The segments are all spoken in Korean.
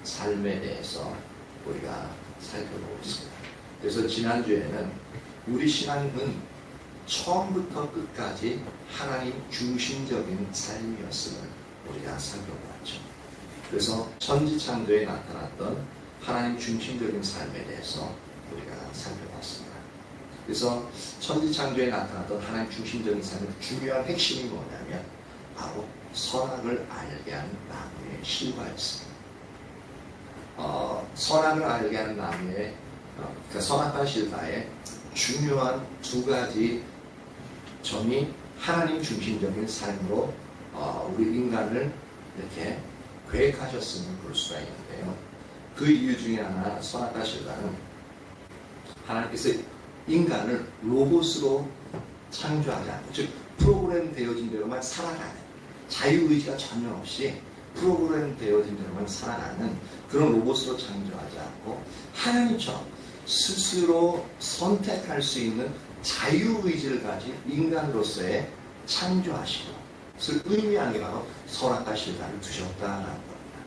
삶에 대해서 우리가 살펴보고 있습니다. 그래서 지난주에는 우리 신앙은 처음부터 끝까지 하나님 중심적인 삶이었음을 우리가 살펴보았죠. 그래서 천지창조에 나타났던 하나님 중심적인 삶에 대해서 우리가 살펴봤습니다. 그래서 천지창조에 나타났던 하나님 중심적인 삶의 중요한 핵심이 뭐냐면 바로 선악을 알게 하는 나무의 실과였습니다. 선악을 알게 하는 나무의 그러니까 선악과 실과의 중요한 두 가지 점이 하나님 중심적인 삶으로 우리 인간을 이렇게 계획하셨음을 볼 수가 있는데요. 그 이유 중에 하나 선악과 실과는 하나님께서 인간을 로봇으로 창조하지 않고 즉 프로그램 되어진 대로만 살아가는 자유의지가 전혀 없이 프로그램 되어진 대로만 살아가는 그런 로봇으로 창조하지 않고 하나님처럼 스스로 선택할 수 있는 자유의지를 가진 인간으로서의 창조하시고 그것을 의미하는 게 바로 선악과 실과를 두셨다라는 겁니다.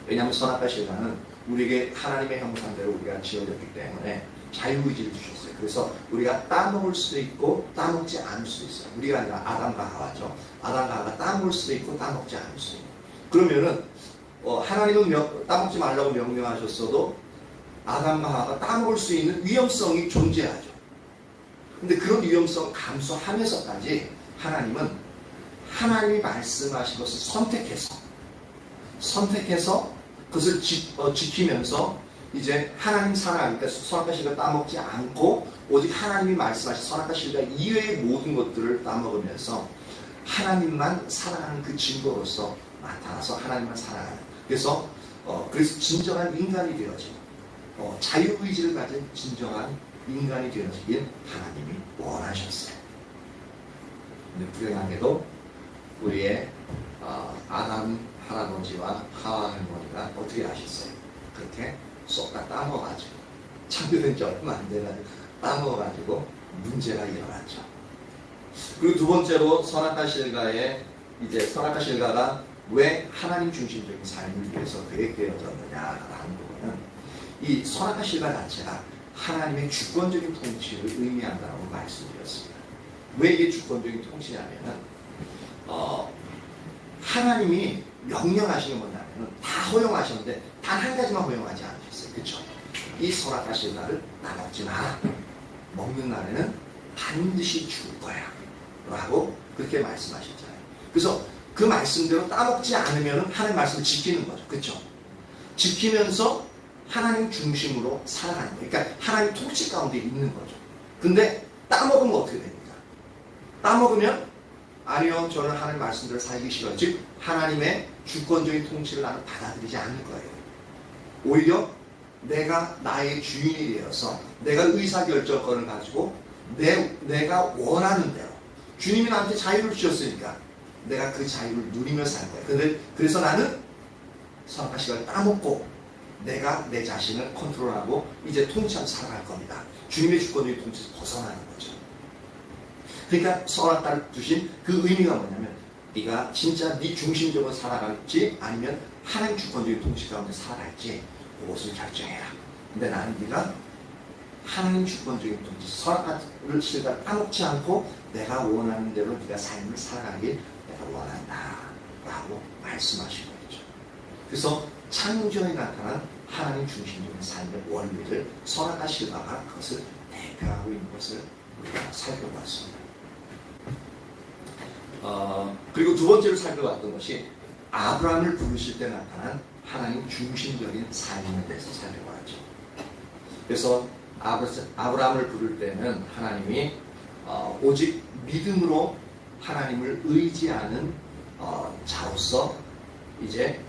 왜냐하면 선악과 실과는 우리에게 하나님의 형상대로 우리가 지어졌기 때문에 자유의지를 주셨어요. 그래서 우리가 따먹을 수도 있고 따먹지 않을 수도 있어요. 우리가 아니라 아담과 하와죠. 아담과 하와가 따먹을 수도 있고 따먹지 않을 수도 있고 그러면은 하나님은 따먹지 말라고 명령하셨어도 아담과 하와가 따먹을 수 있는 위험성이 존재하죠. 근데 그런 위험성 감수하면서까지 하나님은 하나님이 말씀하신 것을 선택해서 그것을 지키면서 이제 하나님 살아가니까 선악과 실과 따먹지 않고 오직 하나님이 말씀하신 선악과 실과 이외의 모든 것들을 따먹으면서 하나님만 살아가는 그 증거로서 나타나서 하나님만 살아가는 그래서 진정한 인간이 되어진 자유의지를 가진 진정한 인간이 되어지길 하나님이 원하셨어요. 근데 불행하게도 우리의 아담 할아버지와 하와 할머니가 어떻게 하셨어요? 그렇게 쏙 다 따먹어가지고 창조된 지 얼마 안 돼가지고 따먹어가지고 문제가 일어났죠. 그리고 두 번째로 선악과 실과가 왜 하나님 중심적인 삶을 위해서 계획되어졌느냐라는 부분은 이 선악과 실과 자체가 하나님의 주권적인 통치를 의미한다고 말씀드렸습니다. 왜 이게 주권적인 통치냐면은 하나님이 명령하신 게 뭐냐면은 다 허용하셨는데 단 한 가지만 허용하지 않으셨어요. 그렇죠? 이 선악과 실과를 따먹지 마라. 먹는 날에는 반드시 죽을 거야. 라고 그렇게 말씀하셨잖아요. 그래서 그 말씀대로 따먹지 않으면 하나님 말씀을 지키는 거죠. 그렇죠? 지키면서 하나님 중심으로 살아가는 거예요. 그러니까 하나님 통치 가운데 있는 거죠. 근데 따먹으면 어떻게 됩니까? 따먹으면 아니요, 저는 하나님 말씀대로 살기 싫어요. 즉 하나님의 주권적인 통치를 나는 받아들이지 않을 거예요. 오히려 내가 나의 주인이 되어서 내가 의사결정권을 가지고 내가 원하는 대로 주님이 나한테 자유를 주셨으니까 내가 그 자유를 누리며 살 거예요. 그래서 나는 선악과 실과를 따먹고 내가 내 자신을 컨트롤하고 이제 통치하고 살아갈 겁니다. 주님의 주권적인 통치에서 벗어나는 거죠. 그러니까 선악과를 두신 그 의미가 뭐냐면 네가 진짜 네 중심적으로 살아갈지 아니면 하나님 주권적인 통치 가운데 살아갈지 그것을 결정해라. 근데 나는 네가 하나님 주권적인 통치 선악과를 실과를 따먹지 않고 내가 원하는 대로 네가 삶을 살아가길 내가 원한다 라고 말씀하신 거죠. 그래서 창조에 나타난 하나님 중심적인 삶의 원리를 선악과 실과가 그것을 대표하고 있는 것을 우리가 살펴봤습니다. 그리고 두 번째로 살펴봤던 것이 아브라함을 부르실 때 나타난 하나님 중심적인 삶에 대해서 살펴봤죠. 그래서 아브라함을 부를 때는 하나님이 오직 믿음으로 하나님을 의지하는 자로서 이제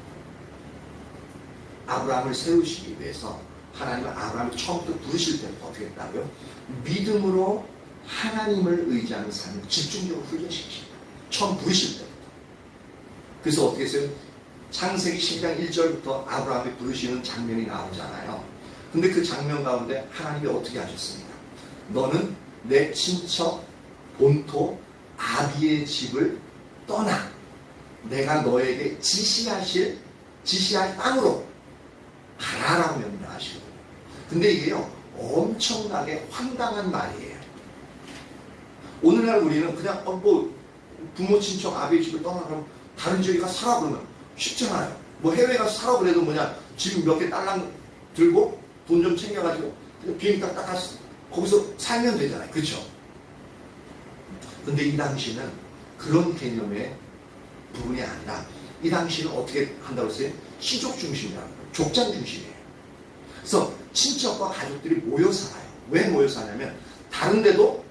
아브라함을 세우시기 위해서 하나님은 아브라함을 처음부터 부르실 때부터 어떻게 했다고요? 믿음으로 하나님을 의지하는 삶을 집중적으로 훈련시키십니다. 처음 부르실 때부터. 그래서 어떻게 했어요? 창세기 10장 1절부터 아브라함이 부르시는 장면이 나오잖아요. 근데 그 장면 가운데 하나님이 어떻게 하셨습니까? 너는 내 친척 본토 아비의 집을 떠나 내가 너에게 지시할 땅으로 다라고 명명하시거든요. 근데 이게요, 엄청나게 황당한 말이에요. 오늘날 우리는 그냥 뭐 부모 친척 아버지 집을 떠나가면 다른 지역에 가서 살아 그러면 쉽잖아요. 뭐 해외 가서 살아 그래도 뭐냐, 지금 몇 개 딸랑 들고 돈 좀 챙겨가지고 그냥 비행기 딱 가서 거기서 살면 되잖아요. 그렇죠? 근데 이 당시는 그런 개념의 부분이 아니라 이 당시는 어떻게 한다고 했어요? 시족 중심이라는 거예요. 족장 중심이에요. 그래서 친척과 가족들이 모여 살아요. 왜 모여 사냐면 다른 데도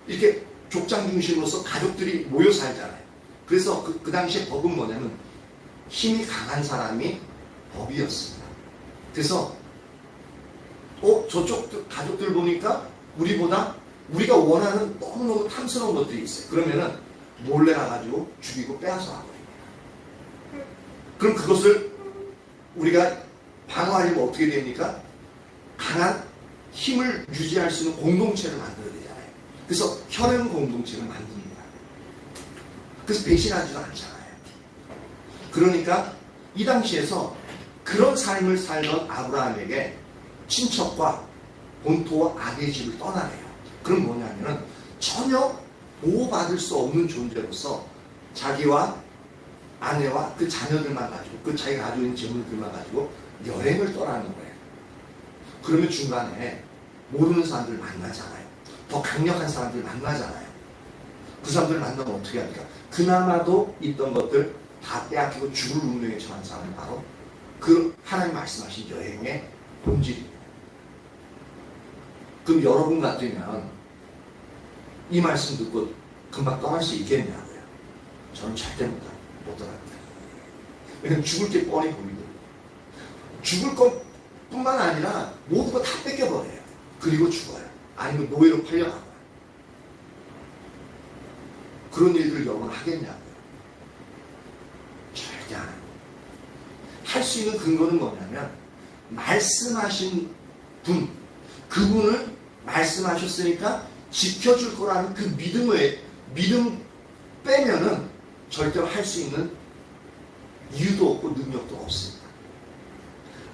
이렇게 족장 중심으로서 가족들이 모여 살잖아요. 그래서 그 당시에 법은 뭐냐면 힘이 강한 사람이 법이었습니다. 그래서 저쪽 가족들 보니까 우리가 원하는 너무너무 탐스러운 것들이 있어요. 그러면은 몰래 가가지고 죽이고 빼앗아 가버립니다. 그럼 그것을 우리가 방어하려면 어떻게 됩니까? 강한 힘을 유지할 수 있는 공동체를 만들어야 되잖아요. 그래서 혈연 공동체를 만듭니다. 그래서 배신하지도 않잖아요. 그러니까 이 당시에서 그런 삶을 살던 아브라함에게 친척과 본토와 아내의 집을 떠나래요. 그럼 뭐냐면은 전혀 보호받을 수 없는 존재로서 자기와 아내와 그 자녀들만 가지고 그 자기가 가지고 있는 재물들만 가지고 여행을 떠나는 거예요. 그러면 중간에 모르는 사람들 만나잖아요. 더 강력한 사람들 만나잖아요. 그 사람들 만나면 어떻게 합니까? 그나마도 있던 것들 다 빼앗기고 죽을 운명에 처한 사람이 바로 그 하나님 말씀하신 여행의 본질입니다. 그럼 여러분 같으면 이 말씀 듣고 금방 떠날 수 있겠냐고요? 저는 절대 못 떠납니다. 왜냐면 죽을 게 뻔히 보이거든요. 죽을 것뿐만 아니라 모든 거 다 뺏겨버려요. 그리고 죽어요. 아니면 노예로 팔려가고요. 그런 일들을 여러분 하겠냐고요? 절대 안 합니다. 할 수 있는 근거는 뭐냐면 말씀하신 분, 그분을 말씀하셨으니까 지켜줄 거라는 그 믿음 빼면은 절대로 할 수 있는 이유도 없고 능력도 없습니다.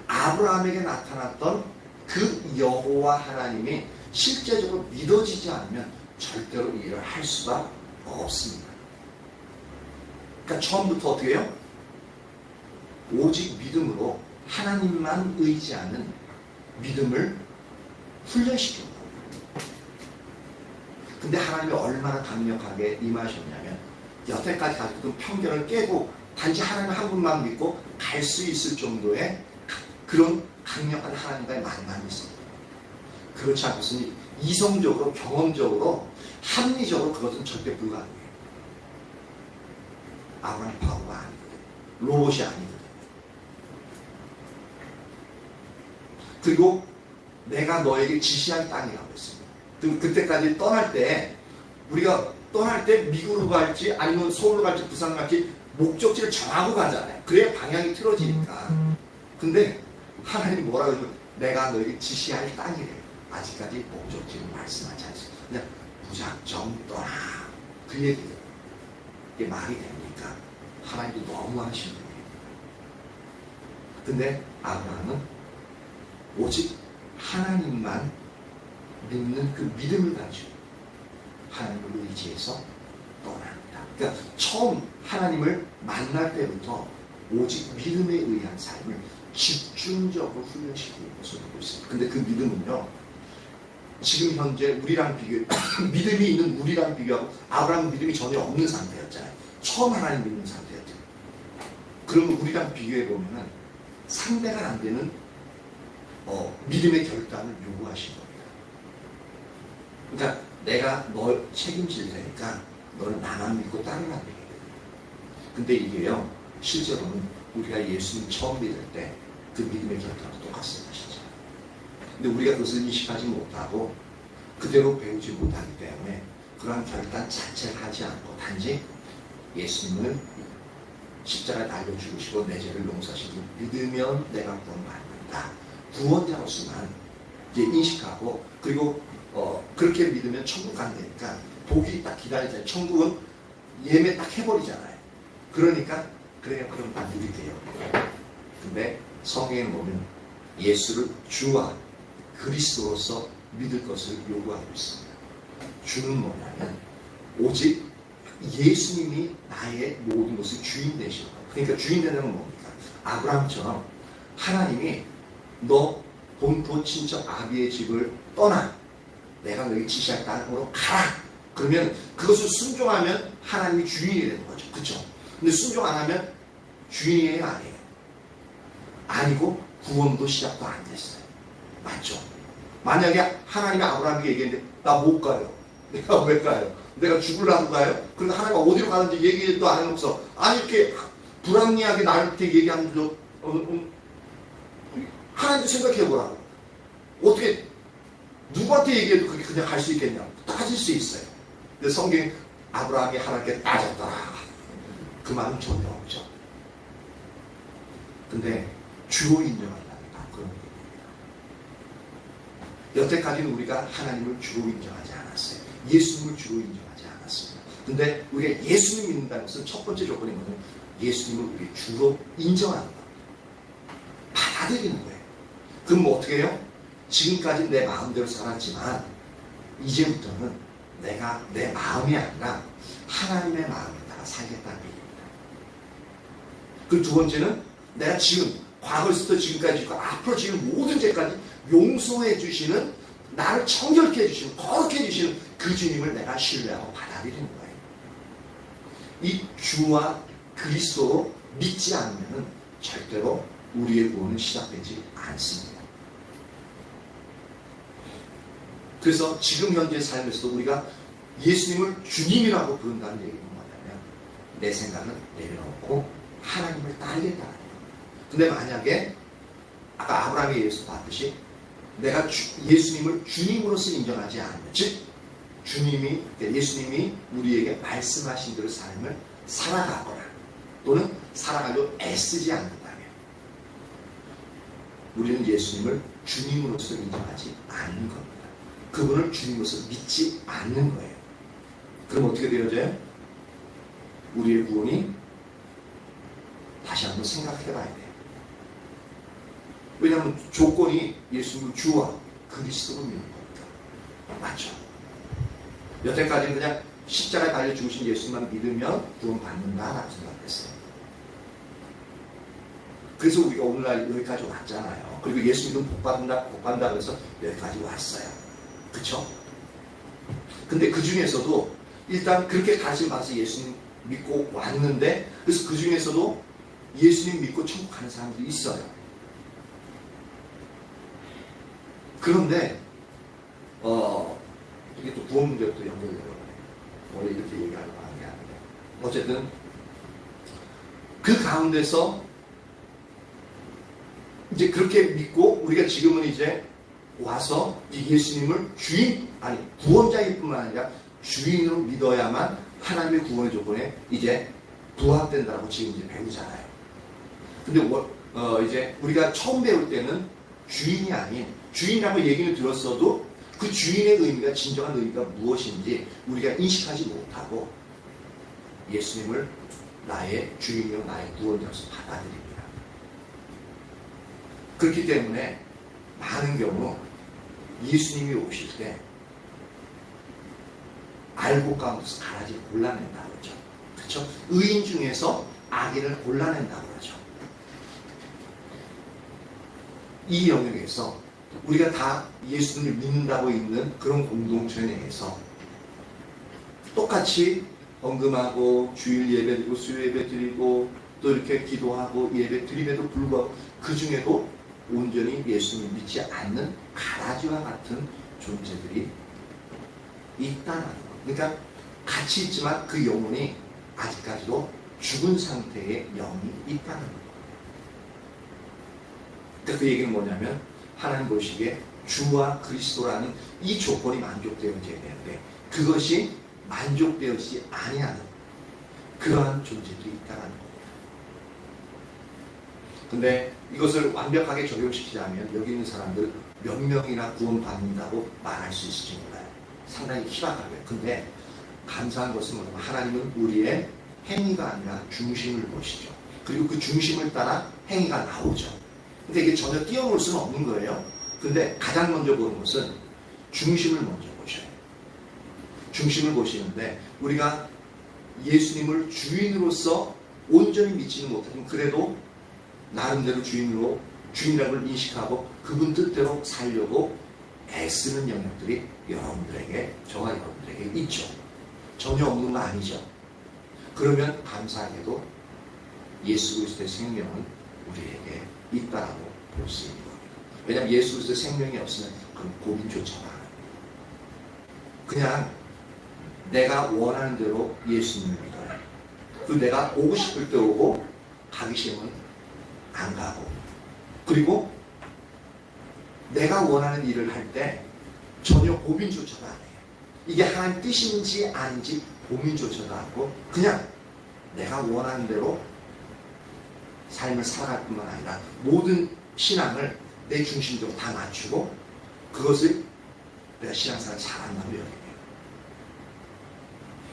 아브라함에게 나타났던 그 여호와 하나님이 실제적으로 믿어지지 않으면 절대로 이 일을 할 수가 없습니다. 그러니까 처음부터 어떻게 해요? 오직 믿음으로 하나님만 의지하는 믿음을 훈련시키는 겁니다. 근데 하나님이 얼마나 강력하게 임하셨냐면 여태까지 가지고 있던 편견을 깨고 단지 하나님 한 분만 믿고 갈 수 있을 정도의 그런 강력한 하나님과의 만남이 있습니다. 그렇지 않고서는 이성적으로 경험적으로 합리적으로 그것은 절대 불가능해요. 아브라함이 바보가 아니거든요. 로봇이 아니거든요. 그리고 내가 너에게 지시한 땅이라고 했습니다. 그때까지 떠날 때 우리가 떠날 때 미국으로 갈지 아니면 서울로 갈지 부산으로 갈지 목적지를 정하고 가잖아요. 그래야 방향이 틀어지니까. 근데 하나님이 뭐라고 하면 내가 너에게 지시할 땅이래요. 아직까지 목적지를 말씀하지 않습니다. 그냥 무작정 떠나. 그 얘기예요. 이게 말이 됩니까? 하나님도 너무 하시는 거예요. 근데 아브라함은 오직 하나님만 믿는 그 믿음을 가지고 하나님을 의지해서 떠납니다. 그러니까 처음 하나님을 만날 때부터 오직 믿음에 의한 삶을 집중적으로 훈련시키는 것을 보고 있습니다. 근데 그 믿음은요, 지금 현재 우리랑 믿음이 있는 우리랑 비교하고 아브라함은 믿음이 전혀 없는 상태였잖아요. 처음 하나님 믿는 상태였잖아요. 그러면 우리랑 비교해보면 상대가 안 되는 믿음의 결단을 요구하신 겁니다. 그러니까 내가 널 책임질 테니까 너는 나만 믿고 따르라는 얘기거든요. 근데 이게요, 실제로는 우리가 예수님 처음 믿을 때 그 믿음의 결단도 똑같습니다. 진짜. 근데 우리가 그것을 인식하지 못하고 그대로 배우지 못하기 때문에 그러한 결단 자체를 하지 않고 단지 예수님을 십자가에 달려 죽으시고 내 죄를 용서하시고 믿으면 내가 구원받는다. 구원자로서만 이제 인식하고 그리고 그렇게 믿으면 천국 간다니까 복이 딱 기다리잖아요. 천국은 예매 딱 해버리잖아요. 그러니까 그럼 다 누리게요. 근데 성경에 보면 예수를 주와 그리스도로서 믿을 것을 요구하고 있습니다. 주는 뭐냐면 오직 예수님이 나의 모든 것의 주인 되시는 거예요. 그러니까 주인 되는 건 뭡니까? 아브라함처럼 하나님이 너 본토 친척 아비의 집을 떠나 내가 너에게 지시할 땅으로 가라. 그러면 그것을 순종하면 하나님이 주인이 되는 거죠. 그렇죠? 근데 순종 안 하면 주인이에요, 아니에요? 아니고 구원도 시작도 안 됐어요. 맞죠? 만약에 하나님이 아브라함에게 얘기했는데 나 못 가요. 내가 왜 가요? 내가 죽으려고 가요? 그런데 하나님이 어디로 가는지 얘기도 안 해놓고서 아니 이렇게 불합리하게 나한테 얘기하는 줄 하나님도 생각해보라고. 어떻게 누구한테 얘기해도 그게 그냥 갈 수 있겠냐? 따질 수 있어요. 근데 성경에 아브라함이 하나님께 따졌더라. 그 말은 전혀 없죠. 근데 주로 인정한다는 그런 얘기입니다. 여태까지는 우리가 하나님을 주로 인정하지 않았어요. 예수님을 주로 인정하지 않았습니다. 근데 우리가 예수님 믿는다는 것은 첫 번째 조건이 뭐냐면 예수님을 우리 주로 인정하는 것. 받아들이는 거예요. 그럼 뭐 어떻게 해요? 지금까지 내 마음대로 살았지만 이제부터는 내가 내 마음이 아니라 하나님의 마음에 따라 살겠다는 얘기입니다. 그 두 번째는 내가 지금 과거에서부터 지금까지 있고 앞으로 지금 모든 죄까지 용서해 주시는 나를 청결케 해주시는 거룩해 해주시는 그 주님을 내가 신뢰하고 받아들이는 거예요. 이 주와 그리스도로 믿지 않으면 절대로 우리의 구원은 시작되지 않습니다. 그래서 지금 현재 삶에서도 우리가 예수님을 주님이라고 부른다는 얘기는 뭐냐면 내 생각은 내려놓고 하나님을 따르겠다는 거예요. 근데 만약에 아까 아브라함이 예수 봤듯이 내가 예수님을 주님으로서 인정하지 않으면 즉 예수님이 우리에게 말씀하신 대로 삶을 살아가거나 또는 살아가려고 애쓰지 않는다면 우리는 예수님을 주님으로서 인정하지 않는 겁니다. 그분을 주님으로서 믿지 않는 거예요. 그럼 어떻게 되어져요? 우리의 구원이 다시 한번 생각해 봐야 돼요. 왜냐하면 조건이 예수님을 주와 그리스도로 믿는 거니까. 맞죠? 여태까지는 그냥 십자가에 달려 죽으신 예수님만 믿으면 구원 받는다라고 생각했어요. 그래서 우리가 오늘날 여기까지 왔잖아요. 그리고 예수 믿으면 복 받는다 그래서 여기까지 왔어요. 그쵸? 근데 그 중에서도 일단 그렇게 가르침 받아서 예수님 믿고 왔는데 그래서 그 중에서도 예수님 믿고 천국 가는 사람들이 있어요. 그런데 이게 또 구원 문제로 또 연결돼요. 원래 이렇게 얘기하려고 하는 게 아니에요. 어쨌든 그 가운데서 이제 그렇게 믿고 우리가 지금은 이제 와서 이 예수님을 구원자일 뿐만 아니라 주인으로 믿어야만 하나님의 구원의 조건에 이제 부합된다고 지금 이제 배우잖아요. 근데 이제 우리가 처음 배울 때는 주인이 아닌 주인이라고 얘기를 들었어도 그 주인의 의미가 진정한 의미가 무엇인지 우리가 인식하지 못하고 예수님을 나의 주인이요 나의 구원자로서 받아들입니다. 그렇기 때문에 많은 경우 예수님이 오실 때 알고 가운데서 가라지를 골라낸다고 그러죠. 그렇죠? 의인 중에서 악인을 골라낸다고 그러죠. 이 영역에서 우리가 다 예수님을 믿는다고 있는 그런 공동체 내에서 똑같이 헌금하고 주일 예배 드리고 수요 예배 드리고 또 이렇게 기도하고 예배 드림에도 불구하고 그 중에도 온전히 예수님을 믿지 않는 가라지와 같은 존재들이 있다는 거. 그러니까 같이 있지만 그 영혼이 아직까지도 죽은 상태의 영이 있다는 거. 그러니까 그 얘기는 뭐냐면 하나님 보시기에 주와 그리스도라는 이 조건이 만족되어져야 되는데 그것이 만족되어지지 아니하는 그러한 존재들이 있다는 겁니다. 근데 이것을 완벽하게 적용시키자면 여기 있는 사람들 몇 명이나 구원받는다고 말할 수 있을지 몰라요. 상당히 희박하고요. 근데 감사한 것은 뭐냐면 하나님은 우리의 행위가 아니라 중심을 보시죠. 그리고 그 중심을 따라 행위가 나오죠. 근데 이게 전혀 뛰어놀 수는 없는 거예요. 근데 가장 먼저 보는 것은 중심을 먼저 보셔야 돼요. 중심을 보시는데 우리가 예수님을 주인으로서 온전히 믿지는 못하지만 그래도 나름대로 주인이라는 걸 인식하고 그분 뜻대로 살려고 애쓰는 영역들이 여러분들에게, 저와 여러분들에게 있죠. 전혀 없는 거 아니죠. 그러면 감사하게도 예수 그리스도의 생명은 우리에게 있다라고 볼 수 있는 겁니다. 왜냐하면 예수 그리스도의 생명이 없으면 그건 고민조차가 안 합니다. 그냥 내가 원하는 대로 예수님을 믿어요. 그리고 내가 오고 싶을 때 오고 가기 싫으면 안 가고, 그리고 내가 원하는 일을 할 때 전혀 고민조차도 안 해요. 이게 하나님 뜻인지 아닌지 고민조차도 않고 그냥 내가 원하는 대로 삶을 살아갈 뿐만 아니라 모든 신앙을 내 중심적으로 다 맞추고 그것을 내가 신앙생활 잘한다고 여겨요.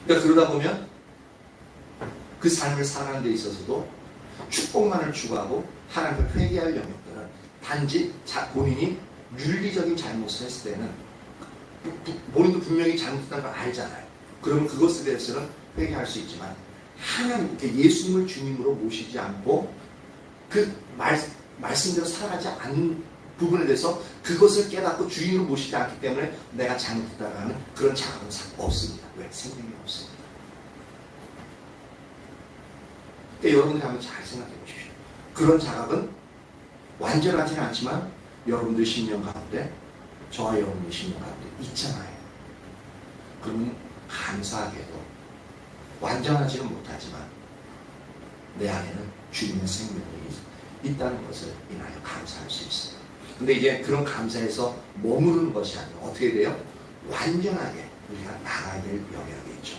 그러니까 그러다 보면 그 삶을 살아가는 데 있어서도 축복만을 추구하고 하나님을 회개할 영역들은 단지 본인이 윤리적인 잘못을 했을 때는 본인도 분명히 잘못했다는 걸 알잖아요. 그러면 그것에 대해서는 회개할 수 있지만 하나님, 예수님을 주님으로 모시지 않고 그 말씀대로 살아가지 않는 부분에 대해서 그것을 깨닫고 주인으로 모시지 않기 때문에 내가 잘못했다고 하는 그런 자각은 없습니다. 왜? 생명이 없습니다. 그러니까 여러분들이 한번 잘 생각해 보십시오. 그런 자각은 완전하지는 않지만 여러분들 심령 가운데, 저와 여러분의 심령 가운데 있잖아요. 그러면 감사하게도 완전하지는 못하지만 내 안에는 주님의 생명이 있다는 것을 인하여 감사할 수 있습니다. 근데 이제 그런 감사에서 머무르는 것이 아니라 어떻게 돼요? 완전하게 우리가 나가야 될 영역이 있죠.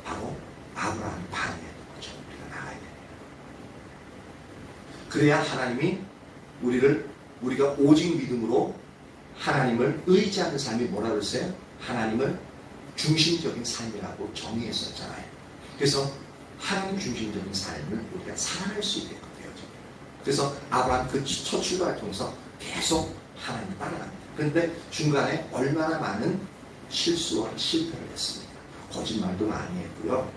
바로 아브라함이 반응했던 거죠. 우리가 나가야 돼요. 그래야 하나님이 우리가 오직 믿음으로 하나님을 의지하는 삶이 뭐라 그랬어요? 하나님을 중심적인 삶이라고 정의했었잖아요. 그래서 하나님 중심적인 삶을 우리가 살아갈 수 있게끔 되어져. 그래서 아브라함 그 첫 출발을 통해서 계속 하나님을 따라갑니다. 그런데 중간에 얼마나 많은 실수와 실패를 했습니까? 거짓말도 많이 했고요.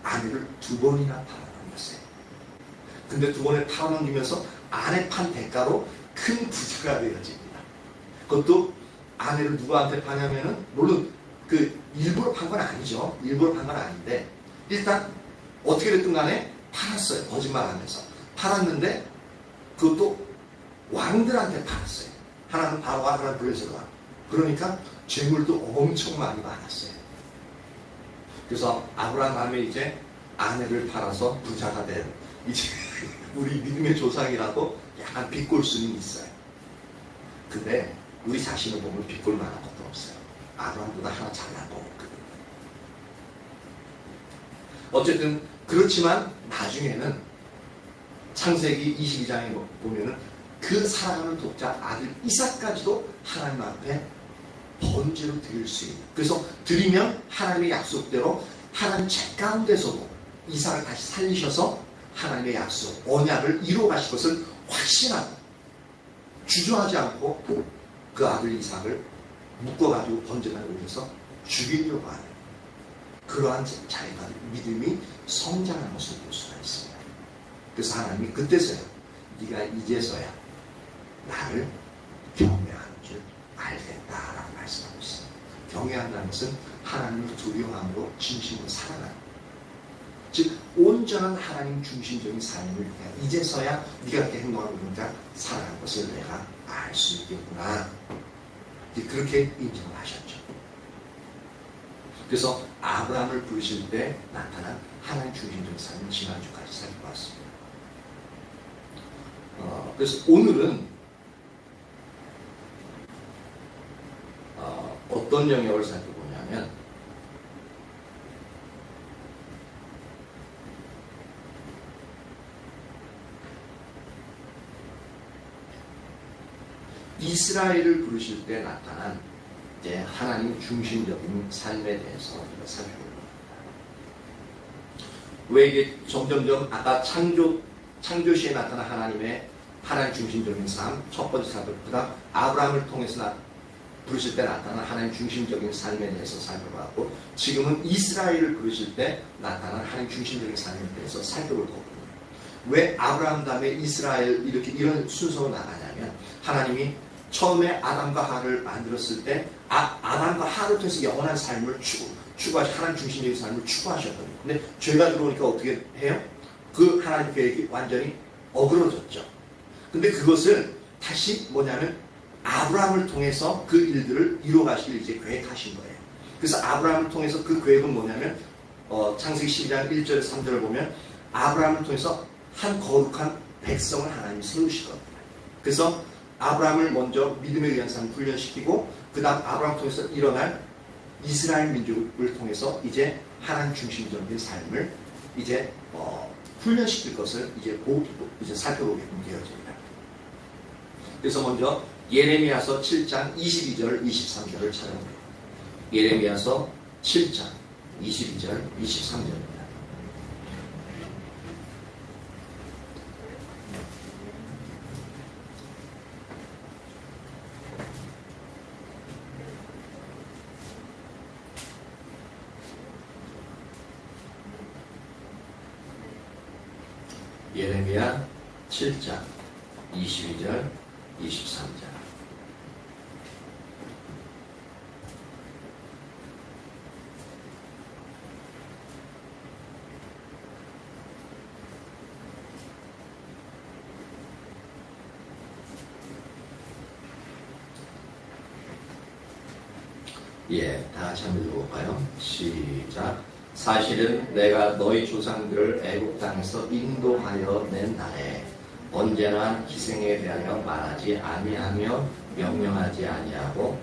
아내를 2번이나 팔아넘겼어요. 근데 2번에 팔아넘기면서 아내 판 대가로 큰 부자가 되어집니다. 그것도 아내를 누구한테 파냐면은 물론 일부러 판 건 아니죠. 일부러 판 건 아닌데 일단 어떻게 됐든 간에 팔았어요. 거짓말하면서 팔았는데 그것도 왕들한테 팔았어요. 하나는 바로와 하나는 블레셋과. 그러니까 재물도 엄청 많이 많았어요. 그래서 아브라함 다음에 이제 아내를 팔아서 부자가 된 이제 우리 믿음의 조상이라고 약간 비꼴 수는 있어요. 근데 우리 자신을 보면 비꼴 만한 것도 없어요. 아브라함보다 하나 잘난 거 없거든요. 어쨌든 그렇지만 나중에는 창세기 22장에 보면은 그 사랑하는 독자 아들 이삭까지도 하나님 앞에 번제로 드릴 수 있는, 그래서 드리면 하나님의 약속대로 하나님 죄 가운데서도 이삭을 다시 살리셔서 하나님의 약속, 언약을 이루어 가실 것을 확신하고 주저하지 않고 그 아들 이삭을 묶어가지고 번제단에 올려서 죽이려고 하는 그러한 자기가 믿음이 성장하는 것을 볼 수가 있습니다. 그래서 하나님이 그때서야 네가 이제서야 나를 경외하는 줄 알겠다라고 말씀하고 있습니다. 경외한다는 것은 하나님을 두려워함으로 진심으로 살아가는, 즉 온전한 하나님 중심적인 삶을 이제서야 네가 그렇게 행동하고 그러니까 살아가는 것을 내가 알 수 있겠구나. 그렇게 인정을 하셨죠. 그래서 아브라함을 부르실 때 나타난 하나님 중심적인 삶을 지난주까지 살펴봤습니다. 그래서 오늘은 어떤 영역을 살펴보냐면 이스라엘을 부르실 때 나타난 이제 하나님 중심적인 삶에 대해서 우리가 살펴보려고 합니다. 왜 이게 점점점 아까 창조시에 나타난 하나님의 하나님 중심적인 삶, 첫 번째 사도, 그 다음 아브라함을 통해서 부르실 때 나타난 하나님 중심적인 삶에 대해서 살펴봤고, 지금은 이스라엘을 부르실 때 나타난 하나님 중심적인 삶에 대해서 살펴볼 거거든요. 왜 아브라함 다음에 이스라엘 이렇게 이런 순서로 나가냐면, 하나님이 처음에 아담과 하와를 만들었을 때 아담과 하와를 통해서 영원한 삶을 추구하시, 하나님 중심적인 삶을 추구하셨거든요. 근데 죄가 들어오니까 어떻게 해요? 그 하나님 계획이 완전히 어그러졌죠. 근데 그것을 다시 뭐냐면 아브라함을 통해서 그 일들을 이루어가시길 이제 계획하신 거예요. 그래서 아브라함을 통해서 그 계획은 뭐냐면 창세기 12장 1절 3절을 보면 아브라함을 통해서 한 거룩한 백성을 하나님이 세우시거든요. 그래서 아브라함을 먼저 믿음에 의한 삶을 훈련시키고, 그 다음 아브라함을 통해서 일어날 이스라엘 민족을 통해서 이제 하나님 중심적인 삶을 이제 훈련시킬 것을 이제 살펴보게 되어집니다. 그래서 먼저 예레미야서 7장 22절 23절을 찾아봅니다. 예레미야서 7장 22절 23절입니다. 예레미야 7장 22절 23절. 다 같이 한번 읽어볼까요? 시작. 사실은 내가 너희 조상들을 애국 땅에서 인도하여 낸 날에 언제나 희생에 대하여 말하지 아니하며 명령하지 아니하고,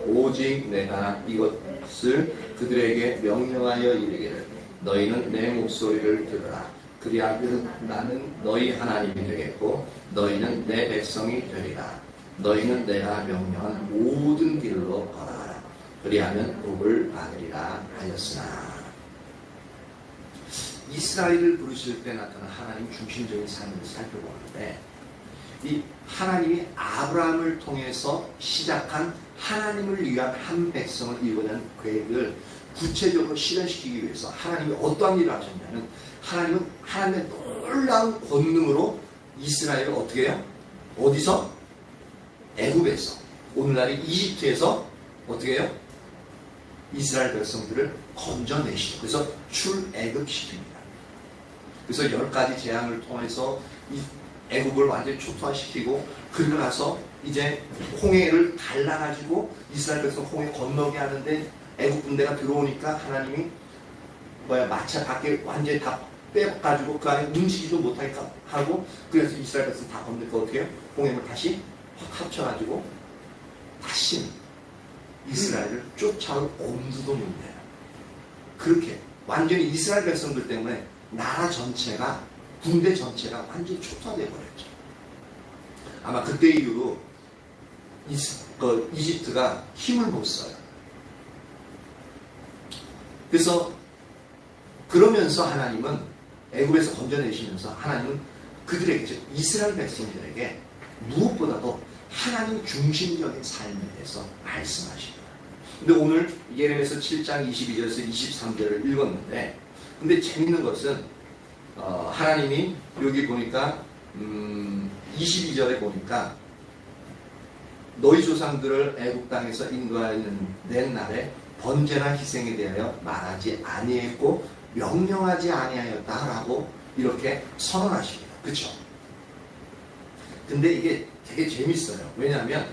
오직 내가 이것을 그들에게 명령하여 이르기를 너희는 내 목소리를 들으라. 그리하면 나는 너희 하나님이 되겠고 너희는 내 백성이 되리라. 너희는 내가 명령한 모든 길로 걸어가라. 그리하면 복을 받으리라 하였으나. 이스라엘을 부르실 때 나타난 하나님 중심적인 삶을 살펴보는데, 이 하나님이 아브라함을 통해서 시작한 하나님을 위한 한 백성을 이루는 계획을 구체적으로 실현시키기 위해서 하나님이 어떠한 일을 하셨냐면, 하나님은 하나님의 놀라운 권능으로 이스라엘을 어떻게 해요? 어디서? 애굽에서, 오늘날의 이집트에서 어떻게 해요? 이스라엘 백성들을 건져내시죠. 그래서 출애굽시킵니다. 그래서 10가지 재앙을 통해서 이 애굽을 완전히 초토화시키고, 그리고 나서 이제 홍해를 갈라가지고 이스라엘 백성 홍해 건너게 하는데, 애굽 군대가 들어오니까 하나님이 마차 밖에 완전히 다 빼가지고 그 안에 움직이지도 못하게 하고, 그래서 이스라엘 백성 다 건너니까 어떻게 해요? 홍해를 다시 확 합쳐가지고 다시 이스라엘을 쫓아올 엄두도 못 내요. 그렇게 완전히 이스라엘 백성들 때문에 나라 전체가, 군대 전체가 완전히 초토화되어 버렸죠. 아마 그때 이후로 이집트가 힘을 못 써요. 그래서 그러면서 하나님은 애굽에서 건져내시면서 하나님은 그들에게, 즉 이스라엘 백성들에게 무엇보다도 하나님 중심적인 삶에 대해서 말씀하십니다. 근데 오늘 예레미야서 7장 22절에서 23절을 읽었는데, 근데 재밌는 것은 하나님이 여기 보니까 22절에 보니까 너희 조상들을 애굽 땅에서 인도하여 낸 날에 번제나 희생에 대하여 말하지 아니했고 명령하지 아니하였다라고 이렇게 선언하십니다. 그렇죠? 근데 이게 되게 재밌어요. 왜냐하면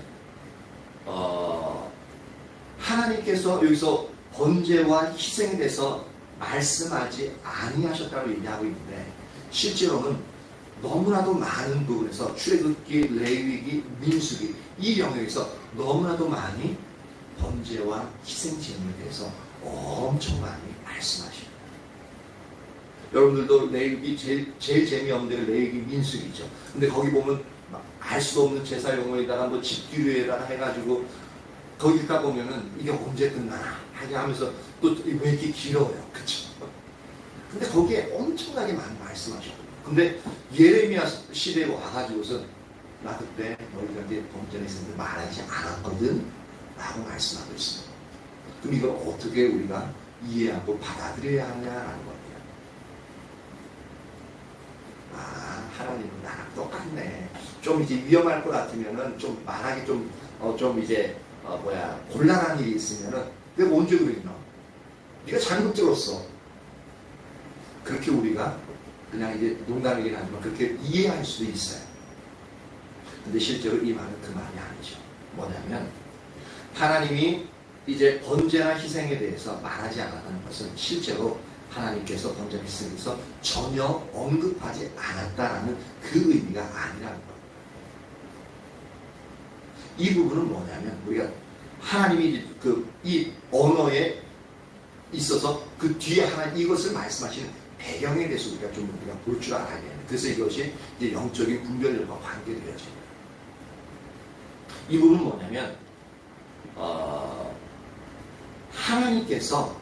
하나님께서 여기서 번제와 희생에 대해서 말씀하지 아니하셨다고 얘기하고 있는데, 실제로는 너무나도 많은 부분에서 출애굽기, 레위기, 민수기 이 영역에서 너무나도 많이 번제와 희생 제물에 대해서 엄청 많이 말씀하십니다. 여러분들도 레위기 제일 재미없는 게 레위기 민수기죠. 근데 거기 보면 알 수 없는 제사 용어에다가 뭐 집기류에다가 해가지고 거기가 보면은 이게 언제 끝나나 하게 하면서 또 왜 이렇게 길어요. 그쵸? 근데 거기에 엄청나게 많이 말씀하셨거든요. 근데 예레미야 시대에 와가지고서 나 그때 너희들한테 범죄했는데 말하지 않았거든 라고 말씀하고 있습니다. 그럼 이걸 어떻게 우리가 이해하고 받아들여야 하냐라는 겁니다. 아, 하나님은 나랑 똑같네. 좀 이제 위험할 것 같으면은 좀 말하기 좀 이제 곤란한 일이 있으면은 내가 언제 그랬나? 네가 잘못 들었어. 그렇게 우리가 그냥 이제 농담이긴 하지만 그렇게 이해할 수도 있어요. 근데 실제로 이 말은 그 말이 아니죠. 뭐냐면 하나님이 이제 번제나 희생에 대해서 말하지 않았다는 것은 실제로 하나님께서 번제나 희생에 대해서 전혀 언급하지 않았다라는 그 의미가 아니라는 겁니다. 이 부분은 뭐냐면 우리가 하나님이 이 언어에 있어서 그 뒤에 하나님 이것을 말씀하시는 배경에 대해서 우리가 볼 줄 알아야 돼요. 그래서 이것이 이제 영적인 분별력과 관계되어집니다. 이 부분은 뭐냐면 하나님께서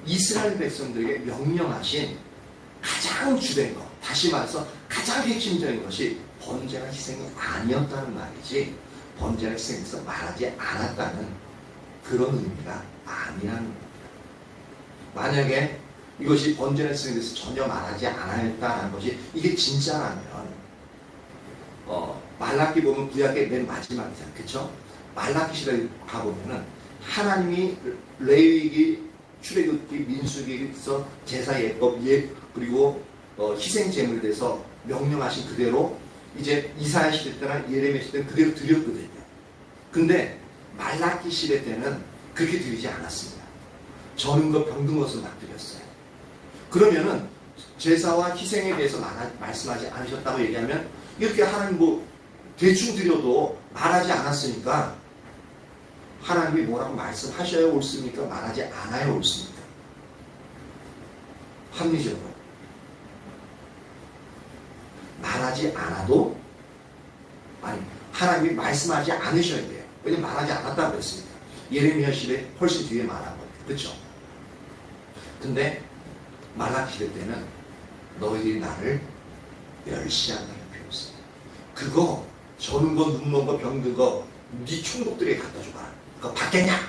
이스라엘 백성들에게 명령하신 가장 주된 것, 다시 말해서 가장 핵심적인 것이 번제나 희생이 아니었다는 말이지 번제나 희생에서 말하지 않았다는 그런 의미가 아니라는 겁니다. 만약에 이것이 번제나 희생에 대해서 전혀 말하지 않았다는 것이 이게 진짜라면 말라기 보면 구약의 맨 마지막이잖아요. 그렇죠? 말라기 시대에 가보면은 하나님이 레위기, 출애굽기, 민수기에서 제사 예법, 그리고 희생 제물에 대해서 명령하신 그대로 이제 이사야 시대 때나 예레미야 시대 때는 그대로 드렸거든요. 근데 말라기 시대 때는 그렇게 드리지 않았습니다. 저는 것 병든 것을 막 드렸어요. 그러면은 제사와 희생에 대해서 말씀하지 않으셨다고 얘기하면 이렇게 하나님 대충 드려도 말하지 않았으니까 하나님이 뭐라고 말씀하셔야 옳습니까? 말하지 않아야 옳습니까? 합리적으로 말하지 않아도 하나님이 말씀하지 않으셔야 돼요. 왜냐면 말하지 않았다고 그랬으니까. 예레미야 시대 훨씬 뒤에 말한 거예요. 그렇죠? 근데 말라기 시대 때는 너희들이 나를 멸시한다는 표현이 있어요. 그거 저는 거, 눈먼 거, 병든 거 네 충독들에게 갖다 줘봐. 그거 받겠냐?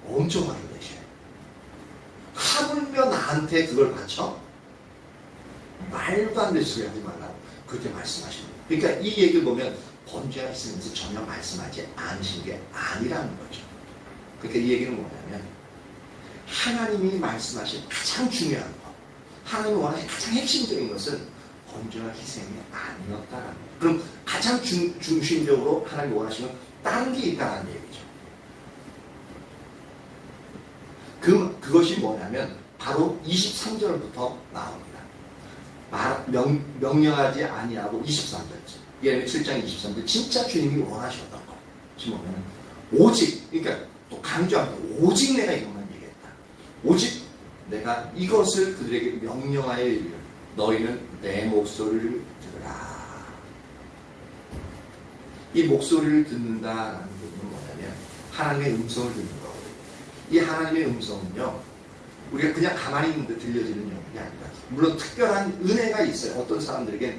엄청 많이 내셔요. 하물며 나한테 그걸 바쳐? 말도 안 되는 소리 하지 말라고 그렇게 말씀하시는 거예요. 그러니까 이 얘기를 보면 번제나 희생에서 전혀 말씀하지 않으신 게 아니라는 거죠. 그러니까 이 얘기는 뭐냐면 하나님이 말씀하신 가장 중요한 것, 하나님이 원하신 가장 핵심적인 것은 번제나 희생이 아니었다라는 거예요. 그럼 가장 중심적으로 하나님이 원하시는 다른 게 있다는 얘기죠. 그것이 뭐냐면 바로 23절부터 나옵니다. 명령하지 아니하고 23절이죠. 예레미야 7장 23절 진짜 주님이 원하셨던 거. 지금 보면 오직, 그러니까 또 강조합니다. 오직 내가 이것만 얘기했다. 오직 내가 이것을 그들에게 명령하여 이르 너희는 내 목소리를 들으라. 이 목소리를 듣는다라는 부분은 뭐냐면 하나님의 음성을 듣는 거거든요. 이 하나님의 음성은요, 우리가 그냥 가만히 있는데 들려지는 영역이 아니라 물론 특별한 은혜가 있어요. 어떤 사람들에게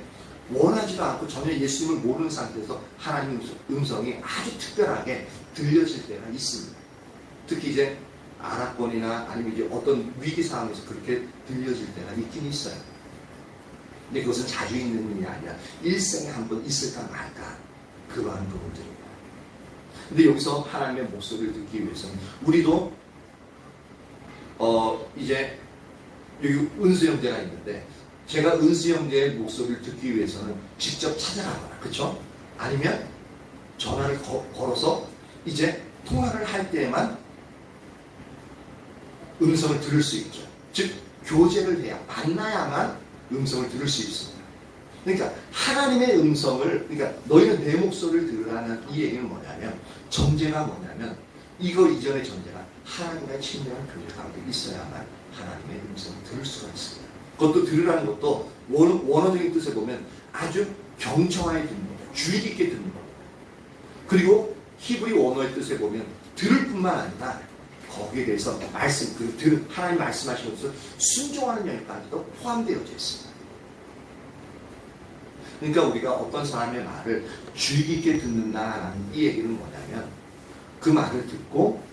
원하지도 않고 전혀 예수님을 모르는 상태에서 하나님의 음성이 아주 특별하게 들려질 때가 있습니다. 특히 이제 안학권이나 아니면 이제 어떤 위기 상황에서 그렇게 들려질 때가 있긴 있어요. 근데 그것은 자주 있는 일이 아니라 일생에 한 번 있을까 말까 그러한 부분들입니다. 근데 여기서 하나님의 목소리를 듣기 위해서는 우리도 이제 여기 은수 형제가 있는데 제가 은수 형제의 목소리를 듣기 위해서는 직접 찾아가거나 그렇죠? 아니면 전화를 걸어서 이제 통화를 할 때에만 음성을 들을 수 있죠. 즉 교제를 해야 만나야만 음성을 들을 수 있습니다. 그러니까 하나님의 음성을, 그러니까 너희는 내 목소리를 들으라는 이 얘기는 뭐냐면 전제가 뭐냐면 이거 이전의 전제가 하나님과의 친밀한 교제 가운데 있어야만 하나님의 음성을 들을 수가 있습니다. 그것도 들으라는 것도 원어적인 뜻에 보면 아주 경청하게 듣는 겁니다. 주의 깊게 듣는 겁니다. 그리고 히브리 원어의 뜻에 보면 들을 뿐만 아니라 거기에 대해서 하나님 말씀하신 것을 순종하는 영역까지도 포함되어져 있습니다. 그러니까 우리가 어떤 사람의 말을 주의 깊게 듣는다라는 이 얘기는 뭐냐면 그 말을 듣고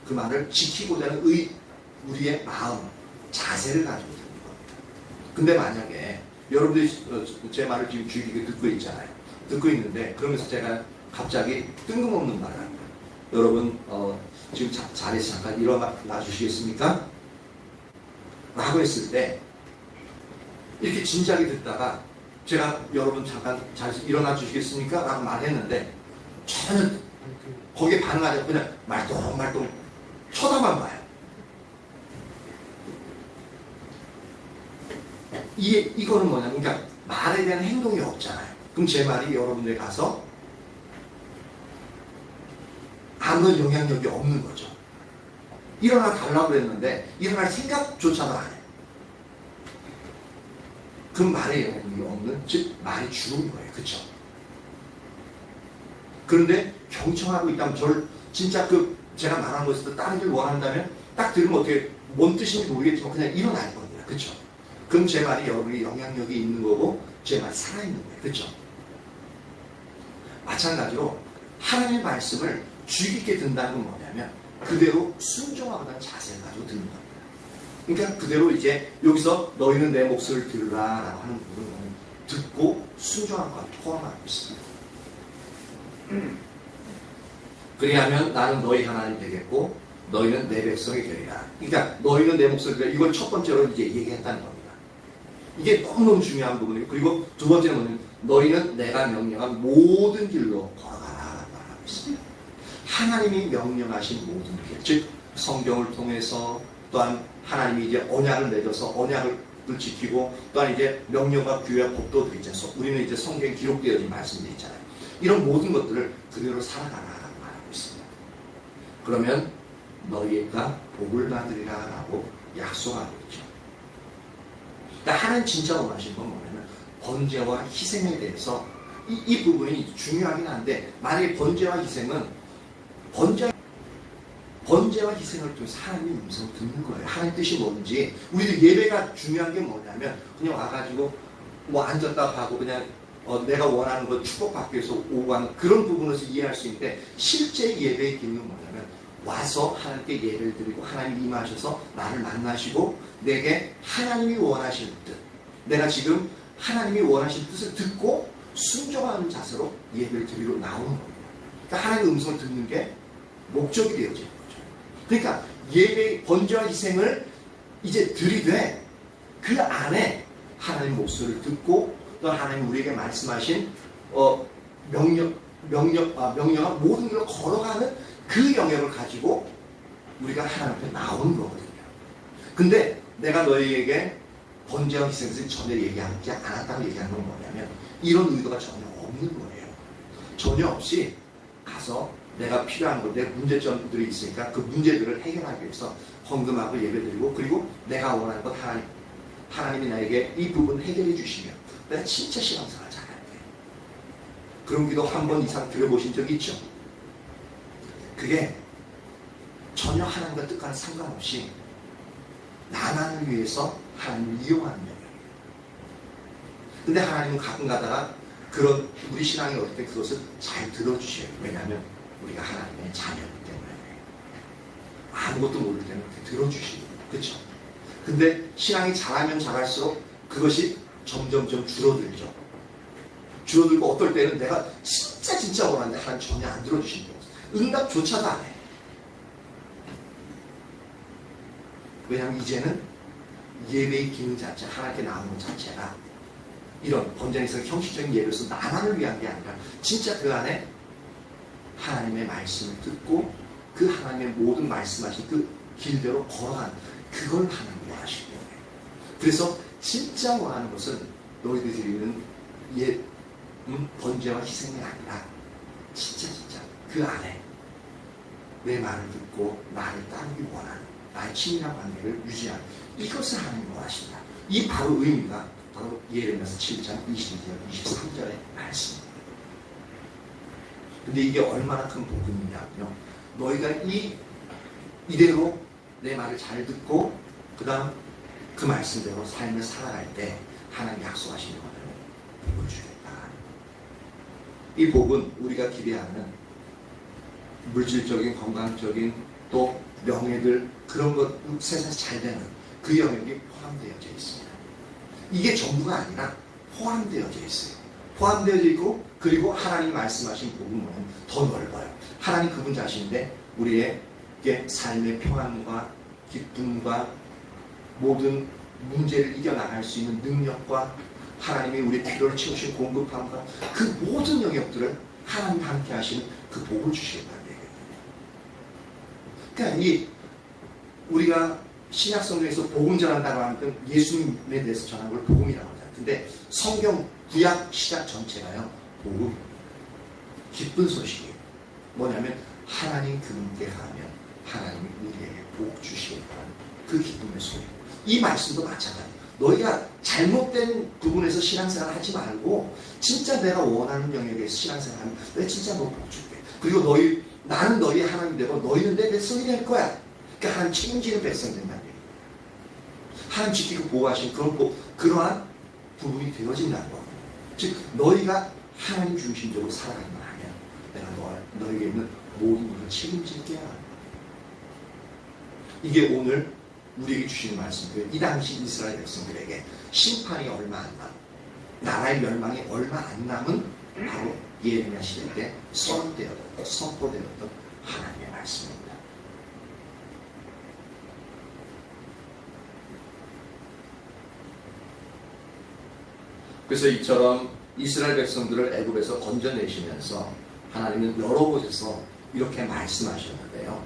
그 말을 지키고자 하는 우리의 마음, 자세를 가지고 듣는 겁니다. 근데 만약에 여러분들이 제 말을 지금 주의 깊게 듣고 있잖아요. 듣고 있는데 그러면서 제가 갑자기 뜬금없는 말을 합니다. 여러분 지금 자리에서 잠깐 일어나 주시겠습니까? 라고 했을 때 이렇게 진지하게 듣다가 제가 여러분 잠깐 자리에서 일어나 주시겠습니까? 라고 말했는데 전혀 거기에 반응하지 않고 그냥 말똥말똥 쳐다만 봐요. 이거는 뭐냐면 그러니까 말에 대한 행동이 없잖아요. 그럼 제 말이 여러분들에 가서 아무런 영향력이 없는 거죠. 일어나 달라고 그랬는데 일어날 생각조차도 안 해요. 그 말에 영향력이 없는, 즉 말이 죽은 거예요. 그렇죠? 그런데 경청하고 있다면 저를 진짜 제가 말한 것에서 따르길 원한다면 딱 들으면 어떻게 뭔 뜻인지 모르겠지만 그냥 일어날 겁니다. 그렇죠? 그럼 제 말이 여러분이 영향력이 있는 거고 제 말이 살아있는 거예요. 그렇죠? 마찬가지로 하나님의 말씀을 주의 깊게 듣는다는 건 뭐냐면 그대로 순종하고는 자세를 가지고 듣는 겁니다. 그러니까 그대로 이제 여기서 너희는 내 목소리를 들으라 라고 하는 부분은 듣고 순종하는 것 포함하고 있습니다. 그리하면 나는 너희 하나님 되겠고 너희는 내 백성이 되리라. 그러니까 너희는 내 목소리를 들으라. 이걸 첫 번째로 이제 얘기했다는 겁니다. 이게 너무너무 중요한 부분이고 그리고 두 번째는 뭐냐면 너희는 내가 명령한 모든 길로 걸어가라 말하고 있습니다. 하나님이 명령하신 모든 길, 즉 성경을 통해서 또한 하나님이 이제 언약을 맺어서 언약을 지키고 또한 이제 명령과 규례와 법도 되어 있잖아요. 우리는 이제 성경에 기록되어진 말씀이 있잖아요. 이런 모든 것들을 그대로 살아가라라고 말하고 있습니다. 그러면 너희가 복을 받으리라라고 약속하고 있죠. 그러니까 하나님 진짜 원하시는 건 뭐냐면 번제와 희생에 대해서 이 부분이 중요하긴 한데 만약에 번제와 희생은 번제와 희생을 통해서 하나님의 음성을 듣는 거예요. 하나님 뜻이 뭔지. 우리도 예배가 중요한 게 뭐냐면 그냥 와가지고 뭐 앉았다 하고 그냥 내가 원하는 거 축복받기 위해서 오고 하는 그런 부분에서 이해할 수 있는데 실제 예배의 기능은 뭐냐면 와서 하나님께 예배를 드리고 하나님 임하셔서 나를 만나시고 내게 하나님이 원하실 뜻, 내가 지금 하나님이 원하실 뜻을 듣고 순종하는 자세로 예배를 드리러 나오는 겁니다. 그러니까 하나님의 음성을 듣는 게 목적이 되어지는 거죠. 그러니까 예배, 번제와 희생을 이제 드리되 그 안에 하나님 목소리를 듣고 또 하나님 우리에게 말씀하신 명령한 모든 길로 걸어가는 그 영역을 가지고 우리가 하나님 앞에 나오는 거거든요. 근데 내가 너희에게 번제와 희생을 전혀 얘기하지 않았다고 얘기하는 건 뭐냐면 이런 의도가 전혀 없는 거예요. 전혀 없이 가서 내가 필요한 것, 내 문제점들이 있으니까 그 문제들을 해결하기 위해서 헌금하고 예배드리고 그리고 내가 원하는 것 하나님이 나에게 이 부분 해결해 주시면 내가 진짜 신앙생활 잘할게. 그런 기도 한 번 이상 들어보신 적 있죠? 그게 전혀 하나님과 뜻과는 상관없이 나만을 위해서 하나님을 이용하는 영역이에요. 근데 하나님은 가끔 가다가 그런 우리 신앙이 어릴 때 그것을 잘 들어주셔요. 왜냐하면 우리가 하나님의 자녀이기 때문에 아무것도 모를 때는 들어주시고 그렇죠? 근데 신앙이 자라면 자랄수록 그것이 점점점 줄어들죠. 줄어들고 어떨 때는 내가 진짜 원하는데 하나님 전혀 안 들어주시는 거예요. 응답조차도 안 해. 왜냐하면 이제는 예배의 기능 자체, 하나님께 나오는 것 자체가 이런 번제에서 형식적인 예배로서 나만을 위한 게 아니라 진짜 그 안에 하나님의 말씀을 듣고 그 하나님의 모든 말씀하신 그 길대로 걸어가는 그걸 하나님이 원하시는 거예요. 그래서 진짜 원하는 것은 너희들이 드리는 번제와 희생이 아니라 진짜 그 안에 내 말을 듣고 나를 따르기 원하는 나의 친밀한 관계를 유지하는 이것을 하나님이 원하신다. 이 바로 의미가 바로 예레미야서 7장 22절 23절의 말씀입니다. 근데 이게 얼마나 큰 복음이냐면요. 너희가 이대로 내 말을 잘 듣고 그 다음 그 말씀대로 삶을 살아갈 때 하나님 약속하시는 거는 복을 주겠다. 이 복은 우리가 기대하는 물질적인, 건강적인, 또 명예들, 그런 것, 세상에서 잘 되는 그 영역이 포함되어져 있습니다. 이게 전부가 아니라 포함되어져 있어요. 포함되어져 있고, 그리고 하나님 말씀하신 복은 뭐냐면 더 넓어요. 하나님 그분 자신인데 우리에게 삶의 평안과 기쁨과 모든 문제를 이겨나갈 수 있는 능력과 하나님이 우리 필요를 채우신 공급함과 그 모든 영역들을 하나님 함께 하시는 그 복을 주시겠다는 얘기예요. 그러니까 이 우리가 신약성경에서 복음 전한다고 하는 건 예수님에 대해서 전하는 걸 복음이라고 하잖아요. 근데 성경 구약 시작 전체가요 복음, 기쁜 소식이에요. 뭐냐면 하나님 그분께 가면 하나님이 우리에게 복 주시겠다는 그 기쁨의 소리. 이 말씀도 마찬가지예요. 너희가 잘못된 부분에서 신앙생활 하지 말고 진짜 내가 원하는 영역에서 신앙생활 하면 내가 진짜 너 복 줄게. 그리고 나는 너희 하나님 되고 너희는 내 백성이 될 거야. 그러니까 하나님 책임지는 백성이 된다는 얘기예요. 하나님 지키고 보호하신 그러한 부분이 되어진다는 거예요. 즉 너희가 하나님 중심적으로 살아가기만 하면 내가 너에게 있는 모든 것을 책임질게 하는 거예요. 이게 오늘 우리에게 주시는 말씀이고요. 이 당시 이스라엘 백성들에게 심판이 얼마 안 남, 나라의 멸망이 얼마 안 남은 바로 예레미야 시대 때 선포되었던 하나님의 말씀입니다. 그래서 이처럼 이스라엘 백성들을 애굽에서 건져내시면서 하나님은 여러 곳에서 이렇게 말씀하셨는데요.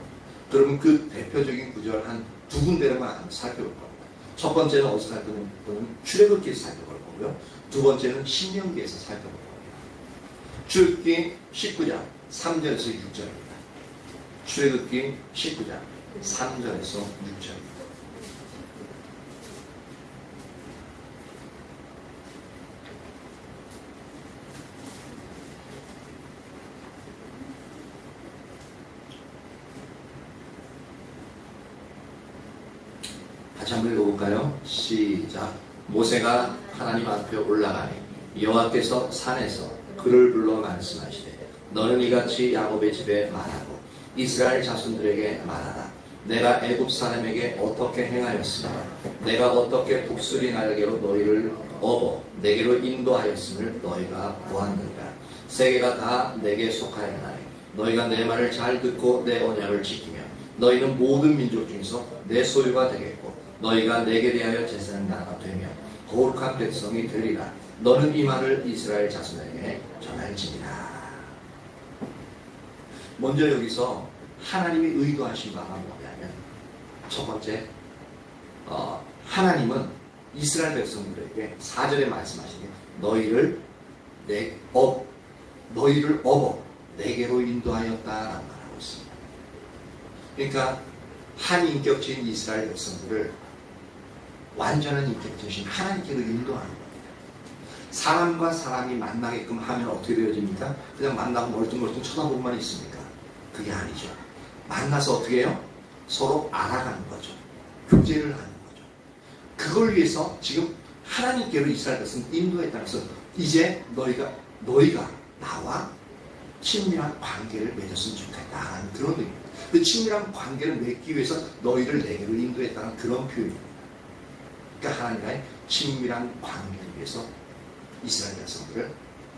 그러면 그 대표적인 구절 한 두 군데로만 살펴볼 겁니다. 첫 번째는 어디서 살펴볼 거냐면 출애굽기에서 살펴볼 거고요. 두 번째는 신명기에서 살펴볼 겁니다. 출애굽기 19장 3절에서 6절입니다. 출애굽기 19장 3절에서 6절입니다. 다시 한번 읽어볼까요? 시작. 모세가 하나님 앞에 올라가니 여호와께서 산에서 그를 불러 말씀하시되 너는 이같이 야곱의 집에 말하고 이스라엘 자손들에게 말하라. 내가 애굽 사람에게 어떻게 행하였으며 내가 어떻게 독수리 날개로 너희를 업어 내게로 인도하였음을 너희가 보았는가. 세계가 다 내게 속하였나니 너희가 내 말을 잘 듣고 내 언약을 지키며 너희는 모든 민족 중에서 내 소유가 되겠고 너희가 내게 대하여 제사장 나라가 되며 거룩한 백성이 되리라. 너는 이 말을 이스라엘 자손에게 전할지니라. 먼저 여기서 하나님이 의도하신 바가 뭐냐면 첫 번째 하나님은 이스라엘 백성들에게 4절에 말씀하신 게 너희를 업어 내게로 인도하였다라고 말하고 있습니다. 그러니까 한 인격체인 이스라엘 백성들을 완전한 인격체이신 하나님께로 인도하는 겁니다. 사람과 사람이 만나게끔 하면 어떻게 되어집니까? 그냥 만나고 멀뚱멀뚱 쳐다보고만 있습니까? 그게 아니죠. 만나서 어떻게 해요? 서로 알아가는 거죠. 교제를 하는 거죠. 그걸 위해서 지금 하나님께로 이스라엘 백성을 인도했다는 것은 이제 너희가 나와 친밀한 관계를 맺었으면 좋겠다는 그런 의미입니다. 그 친밀한 관계를 맺기 위해서 너희를 내게로 인도했다는 그런 표현입니다. 그러니까 하나님과의 친밀한 관계를 위해서 이스라엘 백성들을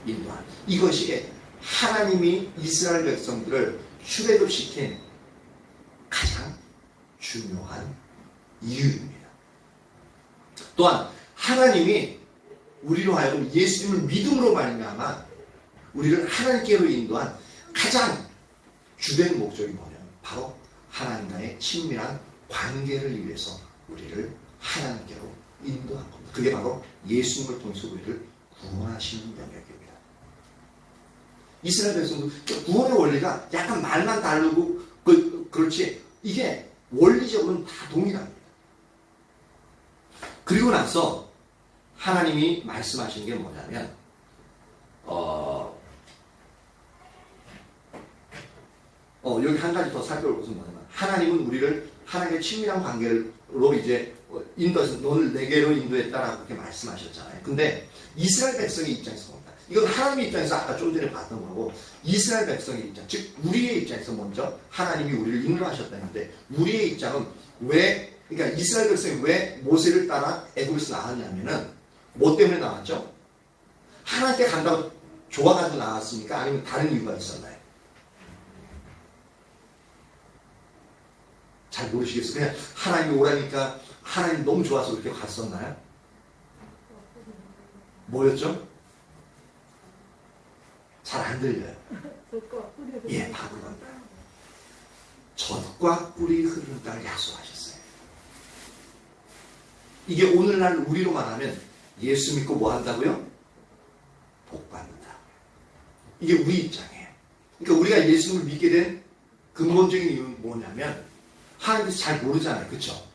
인도한 이것이 하나님이 이스라엘 백성들을 출애굽시킨 가장 중요한 이유입니다. 또한 하나님이 우리로 하여금 예수님을 믿음으로 말미암아 우리를 하나님께로 인도한 가장 주된 목적이 뭐냐면 바로 하나님과의 친밀한 관계를 위해서 우리를 하나님께로 인도한 겁니다. 그게 바로 예수님을 통해서 우리를 구원하시는 영역입니다. 이스라엘 백성도 구원의 원리가 약간 말만 다르고 그렇지 이게 원리적으로는 다 동일합니다. 그리고 나서 하나님이 말씀하신 게 뭐냐면 여기 한 가지 더 살펴볼 것은 뭐냐면 하나님은 우리를 하나님의 친밀한 관계로 이제 인도해서 너를 내게로 인도했다라고 그렇게 말씀하셨잖아요. 근데 이스라엘 백성의 입장에서 봅니다. 이건 하나님의 입장에서 아까 좀 전에 봤던 거고 이스라엘 백성의 입장, 즉 우리의 입장에서 먼저 하나님이 우리를 인도하셨다는데 우리의 입장은 왜 그러니까 이스라엘 백성이 왜 모세를 따라 애굽에서 나왔냐면은 뭐 때문에 나왔죠? 하나님께 간다고 좋아가지고 나왔습니까? 아니면 다른 이유가 있었나요? 잘 모르시겠어요. 그냥 하나님이 오라니까 하나님 너무 좋아서 그렇게 갔었나요? 뭐였죠? 잘 안 들려요. 예, 바로 그겁니다. 젖과 꿀이 흐르는 땅을 약속하셨어요. 이게 오늘날 우리로 말하면 예수 믿고 뭐 한다고요? 복 받는다. 이게 우리 입장이에요. 그러니까 우리가 예수를 믿게 된 근본적인 이유는 뭐냐면 하나님께서 잘 모르잖아요. 그렇죠?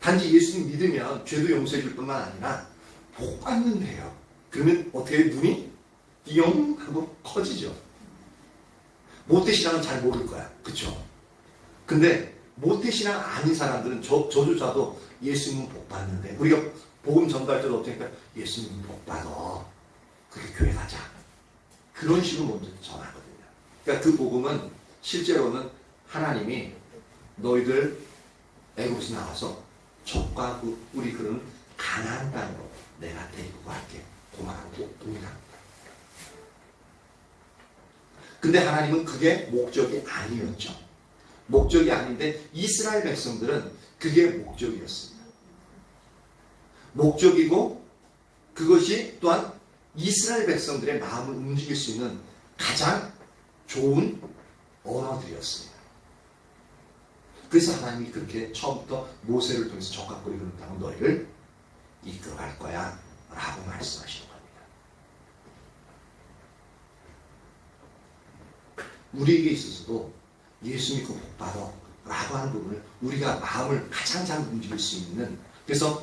단지 예수님 믿으면 죄도 용서해 줄 뿐만 아니라 복 받는데요. 그러면 어떻게 눈이 띠용 하고 커지죠. 모태신앙은 잘 모를 거야. 그렇죠? 근데 모태신앙 아닌 사람들은 저조차도 예수님은 복 받는데 우리가 복음 전달 때도 어떻게 할까? 예수님은 복 받아. 그렇게 교회 가자. 그런 식으로 먼저 전하거든요. 그러니까 그 복음은 실제로는 하나님이 너희들 애굽에서 나와서 젖과 꿀이 흐르는 가나안 땅으로 내가 데리고 갈게. 고마하고 동일합니다. 근데 하나님은 그게 목적이 아니었죠. 목적이 아닌데 이스라엘 백성들은 그게 목적이었습니다. 목적이고 그것이 또한 이스라엘 백성들의 마음을 움직일 수 있는 가장 좋은 언어들이었습니다. 그래서 하나님이 그렇게 처음부터 모세를 통해서 젖과 꿀이 흐르는 땅을 너희를 이끌어갈 거야 라고 말씀하시는 겁니다. 우리에게 있어서도 예수 믿고 복 받아 라고 하는 부분을 우리가 마음을 가장 잘 움직일 수 있는 그래서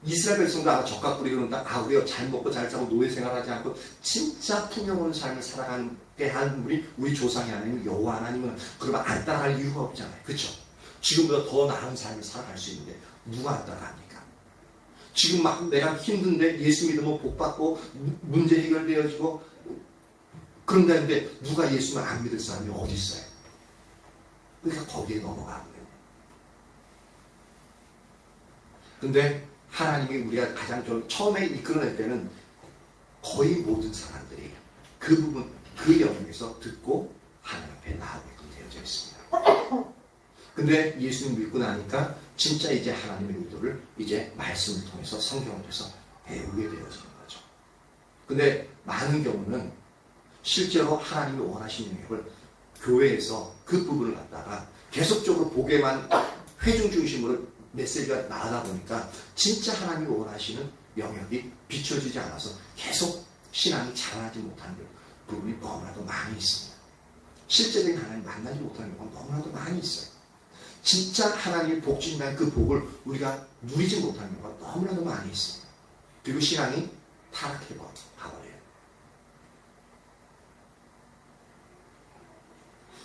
이스라엘 백성도 아마 젖과 꿀이 흐르는 땅 우리가 잘 먹고 잘 자고 노예 생활하지 않고 진짜 풍요로운 삶을 살아가게 하는 분이 우리 조상이 하나님 여호와 하나님은 그러면 안 따라갈 이유가 없잖아요. 그렇죠? 지금보다 더 나은 삶을 살아갈 수 있는데 누가 안 따라갑니까? 지금 막 내가 힘든데 예수 믿으면 복 받고 문제 해결되어지고 그런다는데 누가 예수를 안 믿을 사람이 어디 있어요? 그러니까 거기에 넘어가는 거예요. 근데 하나님이 우리가 가장 좀 처음에 이끌어낼 때는 거의 모든 사람들이 그 부분, 그 영역에서 듣고 하나님 앞에 나아오게끔 되어져 있습니다. 근데 예수님 믿고 나니까 진짜 이제 하나님의 의도를 이제 말씀을 통해서 성경을 통해서 배우게 되어지는 거죠. 근데 많은 경우는 실제로 하나님이 원하시는 영역을 교회에서 그 부분을 갖다가 계속적으로 보게만 회중 중심으로 메시지가 나가다 보니까 진짜 하나님이 원하시는 영역이 비춰지지 않아서 계속 신앙이 자라나지 못하는 부분이 너무나도 많이 있습니다. 실제적인 하나님 만나지 못하는 경우가 너무나도 많이 있어요. 진짜 하나님의 복 주신다는 그 복을 우리가 누리지 못하는 경우가 너무나도 많이 있습니다. 그리고 신앙이 타락해버려요.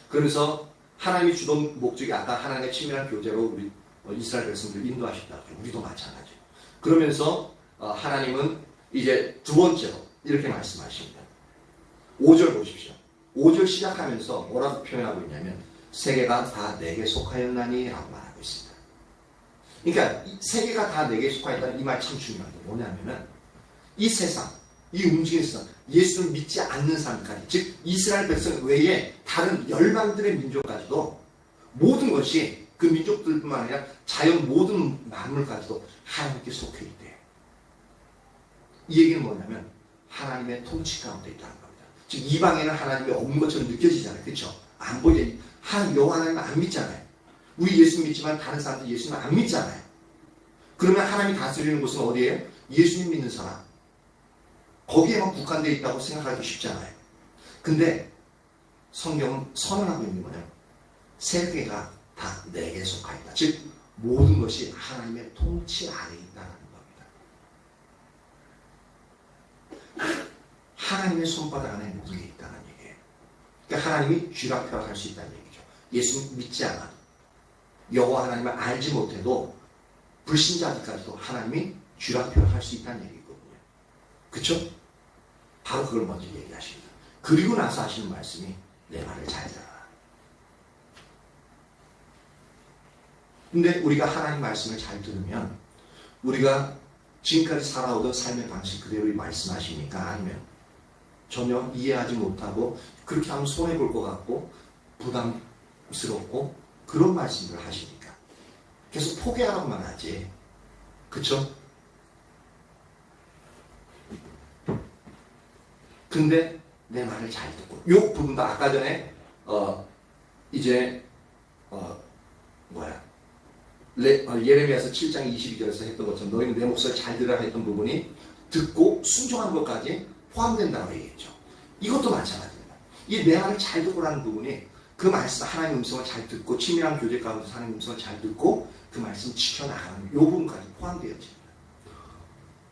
그래서 하나님이 주던 목적이 아까 하나님의 친밀한 교제로 우리 이스라엘 백성들 인도하셨다고 우리도 마찬가지예요. 그러면서 하나님은 이제 두 번째로 이렇게 말씀하십니다. 5절 보십시오. 5절 시작하면서 뭐라고 표현하고 있냐면 세계가 다 내게 속하였나니 라고 말하고 있습니다. 그러니까 세계가 다 내게 속하였다는 이 말 참 중요한데 뭐냐면은 이 세상, 이 움직이는 세상, 예수를 믿지 않는 사람까지 즉 이스라엘 백성 외에 다른 열방들의 민족까지도 모든 것이 그 민족들뿐만 아니라 자연 모든 만물까지도 하나님께 속해 있대요. 이 얘기는 뭐냐면 하나님의 통치 가운데 있다는 겁니다. 즉 이방에는 하나님이 없는 것처럼 느껴지잖아요. 그렇죠? 안 보이게 여호와 하나님은 안 믿잖아요. 우리 예수 믿지만 다른 사람들 예수는 안 믿잖아요. 그러면 하나님이 다스리는 곳은 어디예요? 예수님 믿는 사람. 거기에만 국한되어 있다고 생각하기 쉽잖아요. 근데 성경은 선언하고 있는 거예요. 세계가 다 내게 속하였다. 즉 모든 것이 하나님의 통치 아래에 있다는 겁니다. 하나님의 손바닥 안에 모든 게 있다는 얘기예요. 그러니까 하나님이 쥐락펴락할 수 있다는 얘기죠. 예수 믿지 않아도 여호와 하나님을 알지 못해도 불신자들까지도 하나님이 쥐락펴락할 수 있다는 얘기거든요. 그렇죠? 바로 그걸 먼저 얘기하십니다. 그리고 나서 하시는 말씀이 내 말을 잘 들어라. 근데 우리가 하나님 말씀을 잘 들으면 우리가 지금까지 살아오던 삶의 방식 그대로 말씀하시니까, 아니면 전혀 이해하지 못하고 그렇게 하면 손해볼 것 같고 부담스럽고 그런 말씀들을 하시니까 계속 포기하라고만 하지. 그쵸? 근데 내 말을 잘 듣고, 요 부분도 아까 전에 예레미야서 7장 22절에서 했던 것처럼 너희는 내 목소리를 잘 들으라 했던 부분이 듣고 순종한 것까지 포함된다고 얘기했죠. 이것도 마찬가지입니다. 이 내 말을 잘 듣고라는 부분이 그 말씀, 하나님의 음성을 잘 듣고 친밀한 교제 가운데서 하나님의 음성을 잘 듣고 그 말씀 지켜나가는 이 부분까지 포함되어집니다.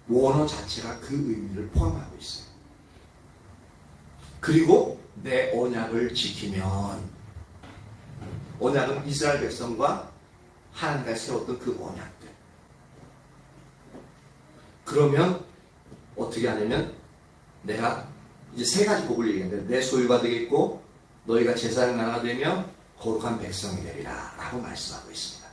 원어 자체가 그 의미를 포함하고 있어요. 그리고 내 언약을 지키면, 언약은 이스라엘 백성과 하나님과 세웠던 그 언약들. 그러면 어떻게 하냐면 내가 이제 세 가지 복을 얘기했는데, 내 소유가 되겠고 너희가 제사장 나라가 되며 거룩한 백성이 되리라 라고 말씀하고 있습니다.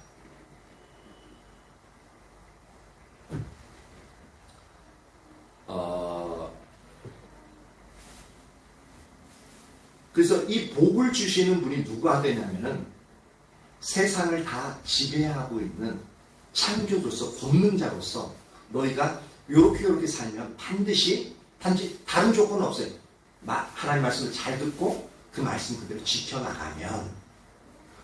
그래서 이 복을 주시는 분이 누가 되냐면은 세상을 다 지배하고 있는 창조주로서, 권능자로서 너희가 요렇게 살면 단지 다른 조건은 없어요. 하나님 말씀을 잘 듣고 그 말씀 그대로 지켜나가면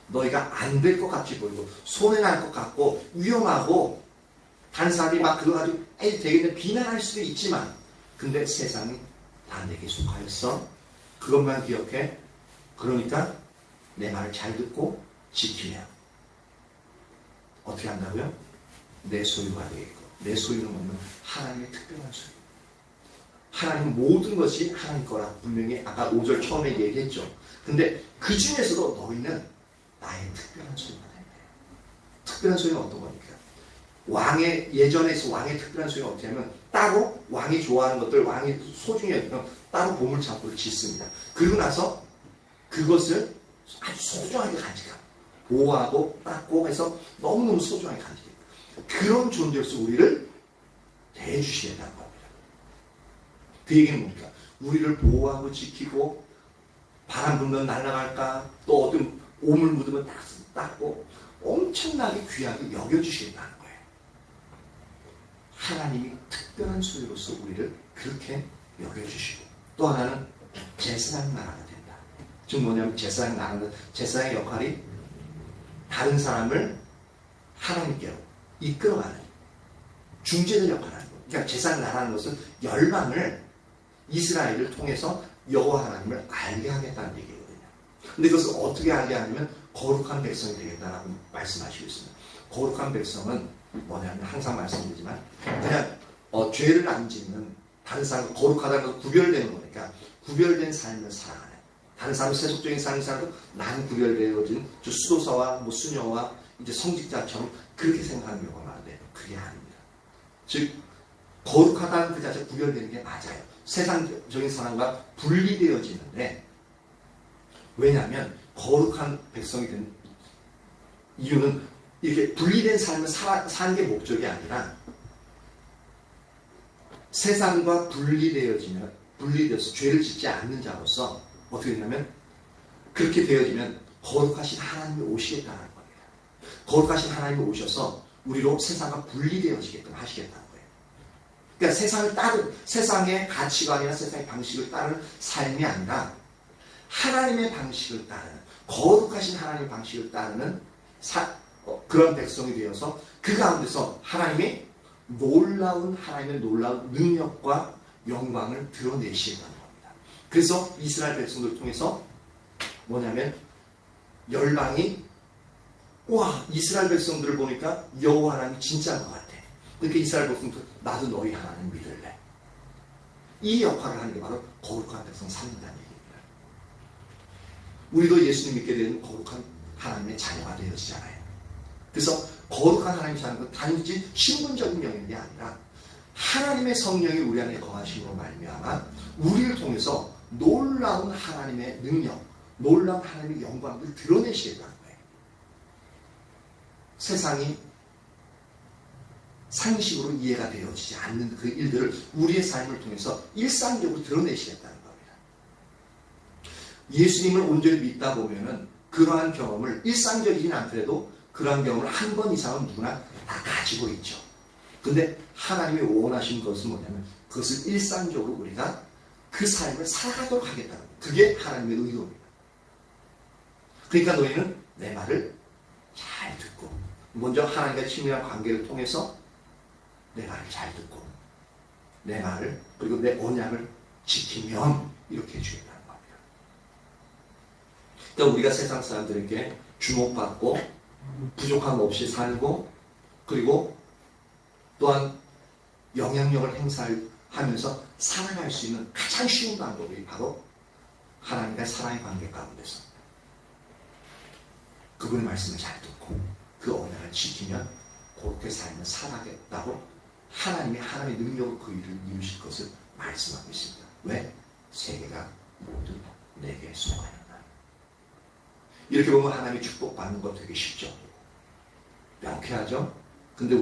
너희가 안 될 것 같이 보이고 손해날 것 같고 위험하고 다른 사람이 막 그거 가지고 되겠네 비난할 수도 있지만, 근데 세상이 다 내게 속하였어. 그것만 기억해. 그러니까 내 말을 잘 듣고 지키면 어떻게 한다고요? 내 소유가 되겠고, 내 소유는 뭐냐면 하나님의 특별한 소유. 하나님 모든 것이 하나님 거라 분명히 아까 5절 처음에 얘기했죠. 근데 그 중에서도 너희는 나의 특별한 소유가 된다. 특별한 소유는 어떤 겁니까? 예전에서 왕의 특별한 소유가 어떻게 하면 따로 왕이 좋아하는 것들, 왕이 소중히 여기면 따로 보물창고를 짓습니다. 그리고 나서 그것을 아주 소중하게 간직하고 보호하고 닦고 해서 너무너무 소중하게 간직해요. 그런 존재로서 우리를 대해주시겠다는 겁니다. 그 얘기는 뭡니까? 우리를 보호하고 지키고 바람 불면 날아갈까, 또 어떤 오물 묻으면 닦고 엄청나게 귀하게 여겨주시겠다는 거예요. 하나님이 특별한 소유로서 우리를 그렇게 여겨주시고, 또 하나는 제사장 나라가 된다. 즉 뭐냐면 제사장의 역할이 다른 사람을 하나님께로 이끌어가는 중재자 역할을 하는 거예요. 그러니까 제사장 나라는 것은 열방을 이스라엘을 통해서 여호와 하나님을 알게 하겠다는 얘기거든요. 근데 그것을 어떻게 알게 하냐면 거룩한 백성이 되겠다라고 말씀하시고 있습니다. 거룩한 백성은 뭐냐면 항상 말씀드리지만 그냥 죄를 안 짓는, 다른 사람과 거룩하다는 것 구별되는 거니까 구별된 삶을 살아가는, 다른 사람은 세속적인 삶을 살아도 나는 구별되어진 수도사와 수녀와 이제 성직자처럼 그렇게 생각하는 경우가 많은데 그게 아닙니다. 즉 거룩하다는 그 자체가 구별되는 게 맞아요. 세상적인 사람과 분리되어지는데, 왜냐하면 거룩한 백성이 된 이유는 이렇게 분리된 삶을 사는 게 목적이 아니라 세상과 분리되어서 죄를 짓지 않는 자로서 어떻게 되냐면, 그렇게 되어지면 거룩하신 하나님이 오시겠다는 겁니다. 거룩하신 하나님이 오셔서 우리로 세상과 분리되어지게끔 하시겠다는 거예요. 그러니까 세상의 가치관이나 세상의 방식을 따르는 삶이 아니라 하나님의 방식을 따르는, 거룩하신 하나님의 방식을 따르는 그런 백성이 되어서 그 가운데서 하나님의 놀라운 능력과 영광을 드러내시겠다는 겁니다. 그래서 이스라엘 백성들을 통해서 뭐냐면 열방이 와, 이스라엘 백성들을 보니까 여호와 하나님이 진짜인 것 같아. 그러니까 이스라엘 백성들 나도 너희 하나님 믿을래. 이 역할을 하는 게 바로 거룩한 백성 삼는다는 얘기입니다. 우리도 예수님 믿게 되는 거룩한 하나님의 자녀가 되어지잖아요. 그래서 거룩한 하나님의 자녀는 단지 신분적인 영역이 아니라 하나님의 성령이 우리 안에 거하심으로 말미암아 우리를 통해서 놀라운 하나님의 능력, 놀라운 하나님의 영광을 드러내시겠다는 거예요. 세상이 상식으로 이해가 되어지지 않는 그 일들을 우리의 삶을 통해서 일상적으로 드러내시겠다는 겁니다. 예수님을 온전히 믿다 보면은 그러한 경험을 일상적이진 않더라도 그러한 경험을 한 번 이상은 누구나 다 가지고 있죠. 근데 하나님이 원하신 것은 뭐냐면 그것을 일상적으로 우리가 그 삶을 살아가도록 하겠다는 거예요. 그게 하나님의 의도입니다. 그러니까 너희는 내 말을 잘 듣고 먼저 하나님과 친밀한 관계를 통해서 내 말을 잘 듣고 내 말을 그리고 내 언약을 지키면 이렇게 해주겠다는 겁니다. 그러니까 우리가 세상 사람들에게 주목받고 부족함 없이 살고 그리고 또한 영향력을 행사하면서 살아갈 수 있는 가장 쉬운 방법이 바로 하나님과의 사랑의 관계 가운데서 그분의 말씀을 잘 듣고 그 언약을 지키면 그렇게 삶을 살아가겠다고 하나님의 능력으로 그 일을 이루실 것을 말씀하고 있습니다. 왜? 세계가 모두 내게 속하였다. 이렇게 보면 하나님의 축복받는 거 되게 쉽죠. 명쾌하죠? 근데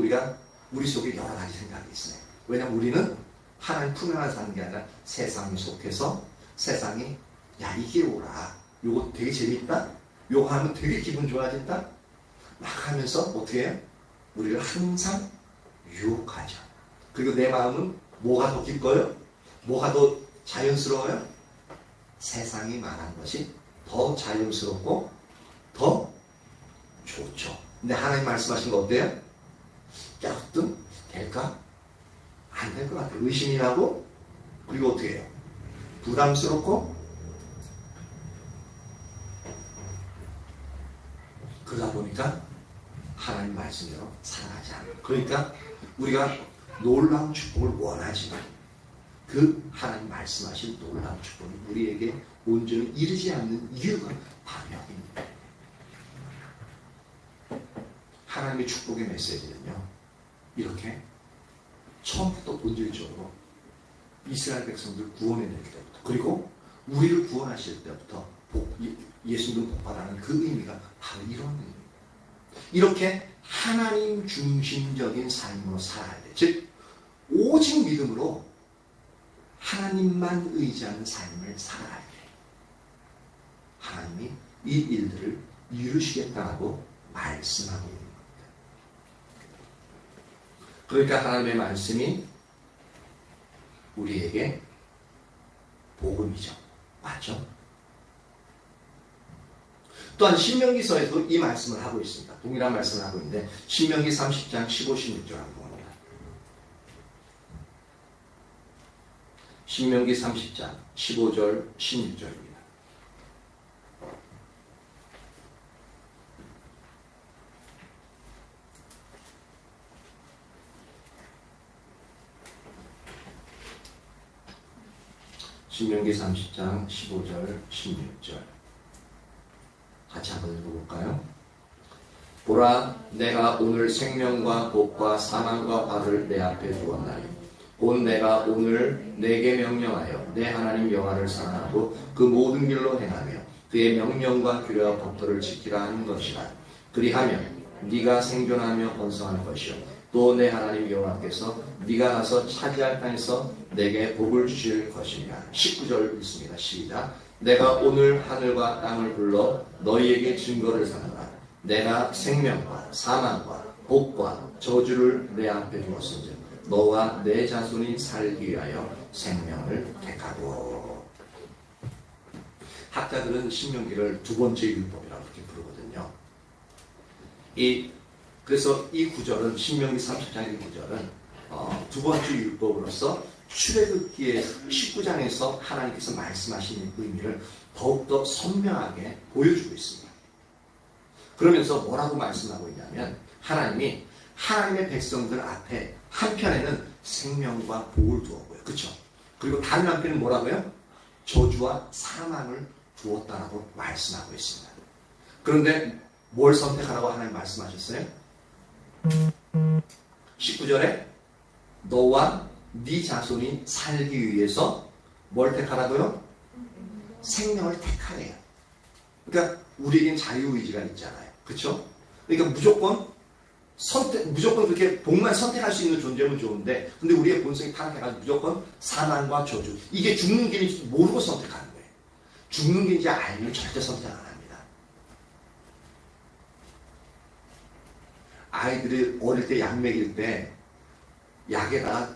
우리 속에 여러 가지 생각이 있어요. 왜냐하면 우리는 하나님 품 안에 사는 게 아니라 세상에 속해서 세상이 야 이게 오라 요거 되게 재밌다 요거 하면 되게 기분 좋아진다 막 하면서 어떻게 해요? 우리를 항상 유혹하죠. 그리고 내 마음은 뭐가 더 기뻐요? 뭐가 더 자연스러워요? 세상이 말한 것이 더 자연스럽고 더 좋죠. 근데 하나님 말씀하신 거 어때요? 야, 될까? 안 될 것 같아요. 의심이 나고 그리고 어떻게 해요? 부담스럽고 그러다 보니까 하나님 말씀대로 살아가지 않아요. 그러니까 우리가 놀라운 축복을 원하지만 그 하나님 말씀하신 놀라운 축복이 우리에게 온전히 이르지 않는 이유가 바로 여기입니다. 하나님의 축복의 메시지는요 이렇게 처음부터 본질적으로 이스라엘 백성들을 구원해낼 때부터 그리고 우리를 구원하실 때부터 예수님 복받아라는 그 의미가 바로 이런 의미입니다. 이렇게 하나님 중심적인 삶으로 살아야 돼. 즉 오직 믿음으로 하나님만 의지하는 삶을 살아야 돼. 하나님이 이 일들을 이루시겠다고 말씀하고 있는 겁니다. 그러니까 하나님의 말씀이 우리에게 복음이죠. 맞죠? 또한 신명기서에도 이 말씀을 하고 있습니다. 동일한 말씀을 하고 있는데 신명기 30장 15, 16절 한번 봅니다. 신명기 30장 15절 16절입니다. 신명기 30장 15절 16절 같이 한번 읽어볼까요? 보라, 내가 오늘 생명과 복과 사망과 화를 내 앞에 두었나니 곧 내가 오늘 내게 명령하여 내 하나님 여호와를 사랑하고 그 모든 길로 행하며 그의 명령과 규례와 법도를 지키라 하는 것이라. 그리하면 네가 생존하며 번성할 것이요 또 내 하나님 여호와께서 네가 가서 차지할 땅에서 내게 복을 주실 것이니라. 19절 읽습니다. 시작. 내가 오늘 하늘과 땅을 불러 너희에게 증거를 삼으라. 내가 생명과 사망과 복과 저주를 내 앞에 두었은즉 너와 내 자손이 살기 위하여 생명을 택하고. 학자들은 신명기를 두 번째 율법이라고 이렇게 부르거든요. 그래서 이 구절은 신명기 30장의 구절은 두 번째 율법으로서 출애굽기의 19장에서 하나님께서 말씀하신 의미를 더욱더 선명하게 보여주고 있습니다. 그러면서 뭐라고 말씀하고 있냐면 하나님이 하나님의 백성들 앞에 한편에는 생명과 복을 두었고요. 그렇죠? 그리고 다른 한편은 뭐라고요? 저주와 사망을 두었다라고 말씀하고 있습니다. 그런데 뭘 선택하라고 하나님 말씀하셨어요? 19절에 너와 네 자손이 살기 위해서 뭘 택하라고요? 생명을 택하래요. 그러니까 우리에겐 자유의지가 있잖아요. 그렇죠? 그러니까 무조건 그렇게 복만 선택할 수 있는 존재면 좋은데, 근데 우리의 본성이 타락해가지고 무조건 사망과 저주, 이게 죽는 길인지 모르고 선택하는 거예요. 죽는 길인지 알면 절대 선택 안 합니다. 아이들이 어릴 때 약 먹일 때 약에다가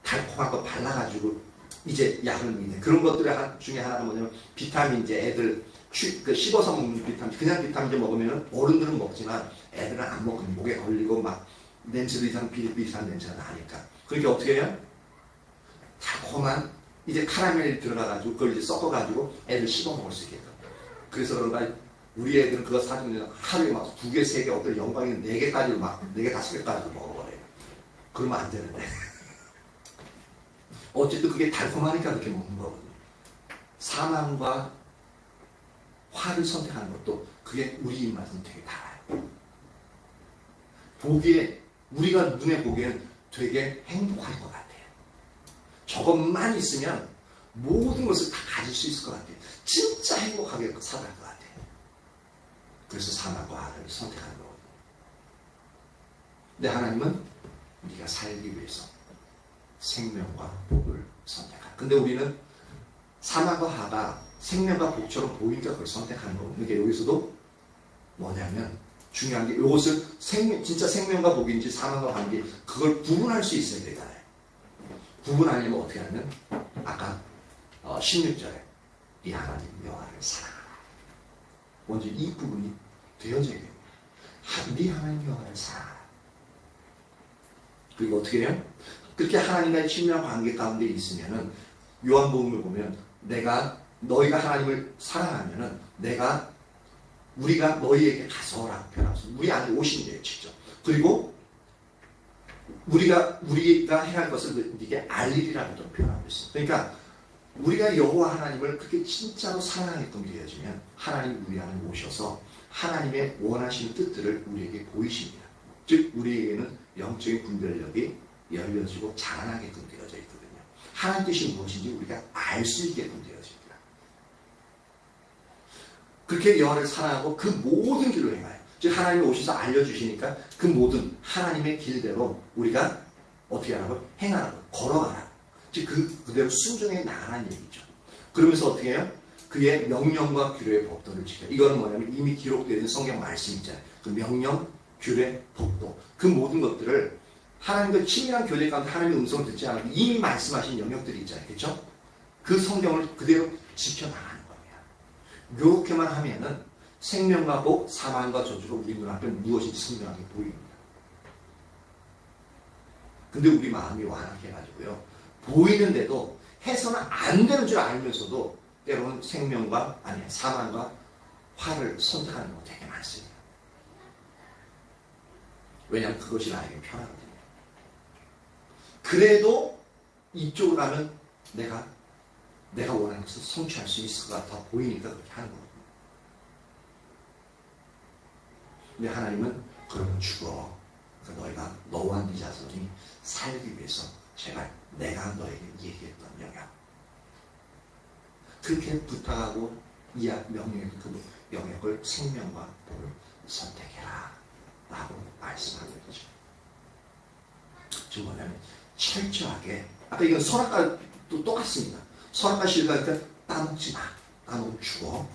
달콤한 거 발라가지고 이제 약을 먹이네. 그런 것들 중에 하나가 뭐냐면 비타민, 이제 애들 씹어서 먹는 비타민, 그냥 비타민제 먹으면 어른들은 먹지만 애들은 안 먹으면 목에 걸리고 막 냄새도 이상 비릿비릿한 냄새가 나니까. 그렇게 어떻게 해요? 달콤한 이제 카라멜이 들어가가지고 그걸 이제 섞어가지고 애들 씹어 먹을 수 있게끔. 그래서 그런가 우리 애들은 그거 사주면 하루에 막 2개, 3개, 어떤 영광이 4개까지 막 4개, 5개까지도 먹어버려요. 그러면 안 되는데. 어쨌든 그게 달콤하니까 그렇게 먹는 거거든요. 사망과 화를 선택하는 것도 그게 우리 입맛은 되게 달아요. 보기에, 우리가 눈에 보기에는 되게 행복할 것 같아요. 저것만 있으면 모든 것을 다 가질 수 있을 것 같아요. 진짜 행복하게 살아갈 것 같아요. 그래서 사망과 화를 선택하는 거거든요. 근데 하나님은 우리가 살기 위해서 생명과 복을 선택한다. 근데 우리는 사망과 화가 생명과 복처럼 보이니까 그걸 선택하는 거거든요. 그러니까 여기서도 뭐냐면 중요한 게 이것을 진짜 생명과 복인지 사망과 화인지 그걸 구분할 수 있어야 되잖아요. 구분하려면 어떻게 하냐면 아까 16절에 이 하나님 여호와를 사랑하라. 먼저 이 부분이 되어져야 됩니다. 네 하나님 여호와를 사랑하라. 그리고 어떻게 해요? 그렇게 하나님과의 친밀한 관계 가운데 있으면은 요한복음을 보면 너희가 하나님을 사랑하면은 우리가 너희에게 가서라고 표현하고 우리 안에 오신대요, 직접. 그리고 우리가 해야 할 것을 네게 알리리라고도 표현하고 있어요. 그러니까 우리가 여호와 하나님을 그렇게 진짜로 사랑하게끔 되어지면 하나님 우리 안에 오셔서 하나님의 원하시는 뜻들을 우리에게 보이십니다. 즉 우리에게는 영적인 분별력이 열려지고 자라나게끔 되어져 있거든요. 하나님 뜻이 무엇인지 우리가 알 수 있게끔 되어집니다. 그렇게 여호와를 사랑하고 그 모든 길로 행하여, 즉 하나님이 오셔서 알려주시니까 그 모든 하나님의 길대로 우리가 어떻게 하라고? 행하라고, 걸어가라. 즉 그대로 순종해 나가라는 얘기죠. 그러면서 어떻게 해요? 그의 명령과 규례의 법도를 지켜. 이거는 뭐냐면 이미 기록되어 있는 성경 말씀 있잖아요. 그 명령, 규례, 법도, 그 모든 것들을 하나님과 친밀한 교제 가운데 하나님의 음성을 듣지 않고 이미 말씀하신 영역들이 있잖아요. 그렇죠? 그 성경을 그대로 지켜나가는 겁니다. 이렇게만 하면은 생명과 복, 사망과 저주로 우리 눈앞에 무엇인지 선명하게 보입니다. 근데 우리 마음이 완악해가지고요. 보이는데도 해서는 안 되는 줄 알면서도 때로는 사망과 화를 선택하는 경우가 되게 많습니다. 왜냐하면 그것이 나에게 편하거든요. 그래도 이쪽으로 가면 내가 원하는 것을 성취할 수 있을 것 같아 보이니까 그렇게 하는 거거든요. 근데 하나님은 그러면 죽어. 그러니까 너희가 너와 네 자손이 살기 위해서 제발 내가 너에게 얘기했던 영역, 그렇게 부탁하고 그 영역을 생명과 복을 선택해라 라고 말씀하고 있죠. 지금 뭐냐면 철저하게, 아까 이건 선악과도 똑같습니다. 선악과 실과니까 따먹지 마. 따먹으면 죽어.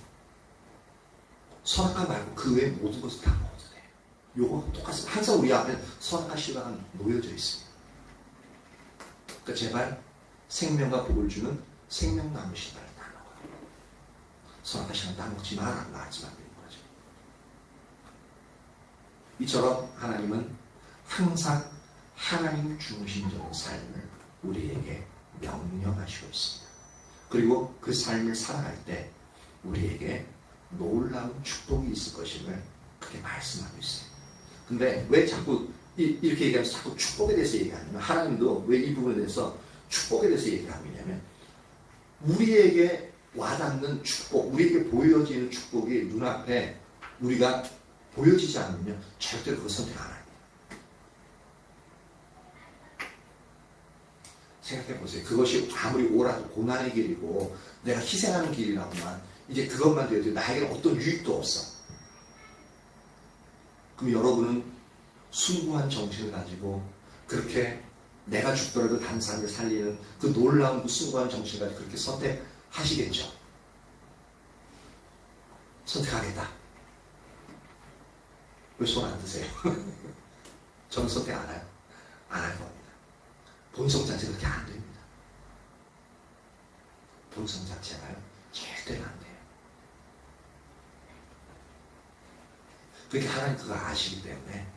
선악과 말고 그 외의 모든 것을 다 먹어도 돼. 요거 똑같습니다. 항상 우리 앞에 선악과 실과가 놓여져 있습니다. 그러니까 제발 생명과 복을 주는 생명나무 실과를 다 먹어. 선악과 실과 따먹지 마라고 말씀하고 있는 거죠. 이처럼 하나님은 항상 하나님 중심적인 삶을 우리에게 명령하시고 있습니다. 그리고 그 삶을 살아갈 때 우리에게 놀라운 축복이 있을 것임을 그렇게 말씀하고 있어요. 근데 왜 자꾸 이렇게 얘기하면서 자꾸 축복에 대해서 얘기하냐면, 하나님도 왜 이 부분에 대해서 축복에 대해서 얘기를 하냐면, 우리에게 와닿는 축복, 우리에게 보여지는 축복이 눈앞에 우리가 보여지지 않으면 절대로 그걸 선택 안 합니다. 생각해 보세요. 그것이 아무리 오라도 고난의 길이고 내가 희생하는 길이라고만 이제 그것만 돼도 나에게는 어떤 유익도 없어. 그럼 여러분은 숭고한 정신을 가지고 그렇게 내가 죽더라도 다른 사람을 살리는 그 놀라운 그 숭고한 정신을 가지고 그렇게 선택하시겠죠? 선택하겠다. 왜 손 안 드세요? 저는 선택 안 해요. 안 할 겁니다. 본성 자체가 그렇게 안 됩니다. 본성 자체가요, 절대로 안 돼요. 그렇게 하나님 그거 아시기 때문에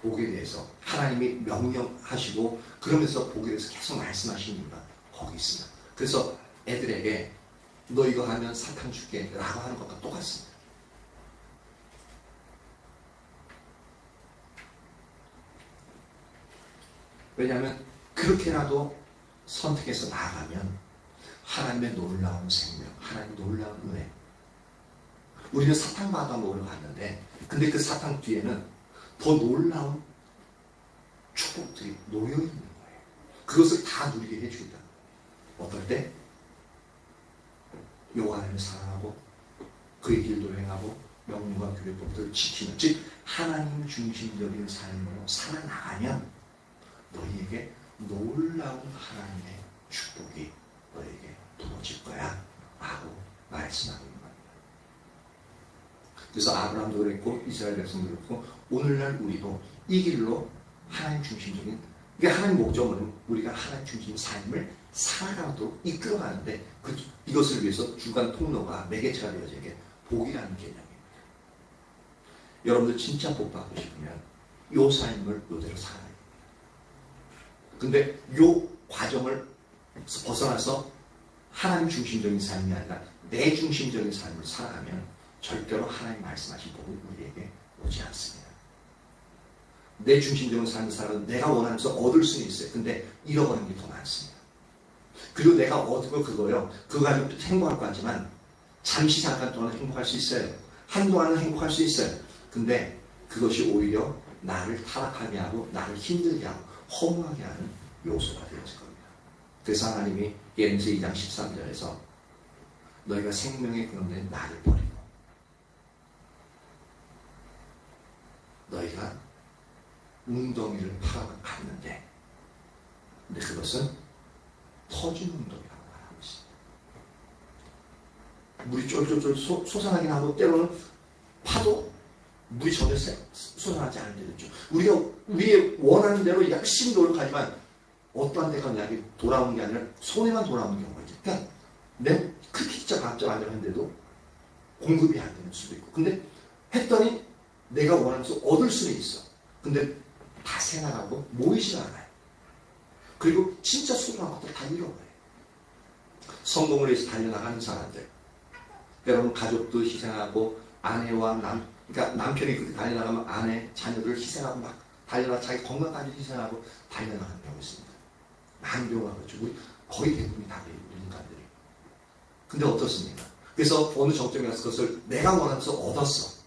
복에 대해서 하나님이 명령하시고 그러면서 복에 대해서 계속 말씀하시는 이유가 거기 있습니다. 그래서 애들에게 너 이거 하면 사탕 줄게 라고 하는 것과 똑같습니다. 왜냐하면 그렇게라도 선택해서 나아가면 하나님의 놀라운 생명, 하나님의 놀라운 은혜. 우리는 사탕 받아 먹으러 갔는데 근데 그 사탕 뒤에는 더 놀라운 축복들이 놓여있는 거예요. 그것을 다 누리게 해주겠다. 어떨 때? 여호와 하나님을 사랑하고 그의 길도 행하고 명령과 규례법들을 지키는, 즉 하나님 중심적인 삶으로 살아나가면 너희에게 놀라운 하나님의 축복이 너에게 부어질 거야 라고 말씀하고 있는 겁니다. 그래서 아브라함도 그랬고 이스라엘 백성도 그랬고 오늘날 우리도 이 길로 하나님 중심적인, 그러니까 하나님 목적은 우리가 하나님 중심 삶을 살아가도록 이끌어가는데 이것을 위해서 중간 통로가 매개체가 되어지는 게 복이라는 개념입니다. 여러분들 진짜 복 받고 싶으면 이 삶을 이대로 살아야 됩니다. 근데 이 과정을 벗어나서 하나님 중심적인 삶이 아니라 내 중심적인 삶을 살아가면 절대로 하나님 말씀하신 복은 우리에게 오지 않습니다. 내 중심적인 삶을 살아도 내가 원하면서 얻을 수는 있어요. 근데 잃어버리는 게 더 많습니다. 그리고 내가 얻은 그거요. 그거 가지고 행복할 것 같지만 잠시 잠깐 동안 행복할 수 있어요. 한동안은 행복할 수 있어요. 근데 그것이 오히려 나를 타락하게 하고 나를 힘들게 하고 허무하게 하는 요소가 되어질 겁니다. 그래서 하나님이 예레미야 2장 13절에서 너희가 생명의 근원된 나를 버리고 너희가 웅덩이를 파갔는데 근데 그것은 터진 웅덩이라고 말하고 있습니다. 물이 쫄쫄쫄 솟아나긴 하고 때로는 파도 물이 전혀 솟아나지 않은 데도 있죠. 우리가 우리의 원하는 대로 열심히 노력하지만 어떠한 데가 그냥 돌아오는 게 아니라 손에만 돌아오는 경우가 있죠. 그러니까 내 그렇게 진짜 갑작하려 했는데도 공급이 안 되는 수도 있고 근데 했더니 내가 원하면서 얻을 수는 있어. 근데 다 새나가고 모이지 않아요. 그리고 진짜 소중한 것들 다 잃어버려요. 성공을 위해서 달려나가는 사람들, 여러분 가족도 희생하고 아내와 그러니까 남편이 그렇게 달려나가면 아내, 자녀들 희생하고 막 달려나가 자기 건강까지 희생하고 달려나가는 경우 있습니다. 많은 경우가 그렇죠. 우리 거의 대부분이 다 그래요. 우리 인간들이. 근데 어떻습니까? 그래서 어느 정점에 가서 그것을 내가 원하면서 얻었어.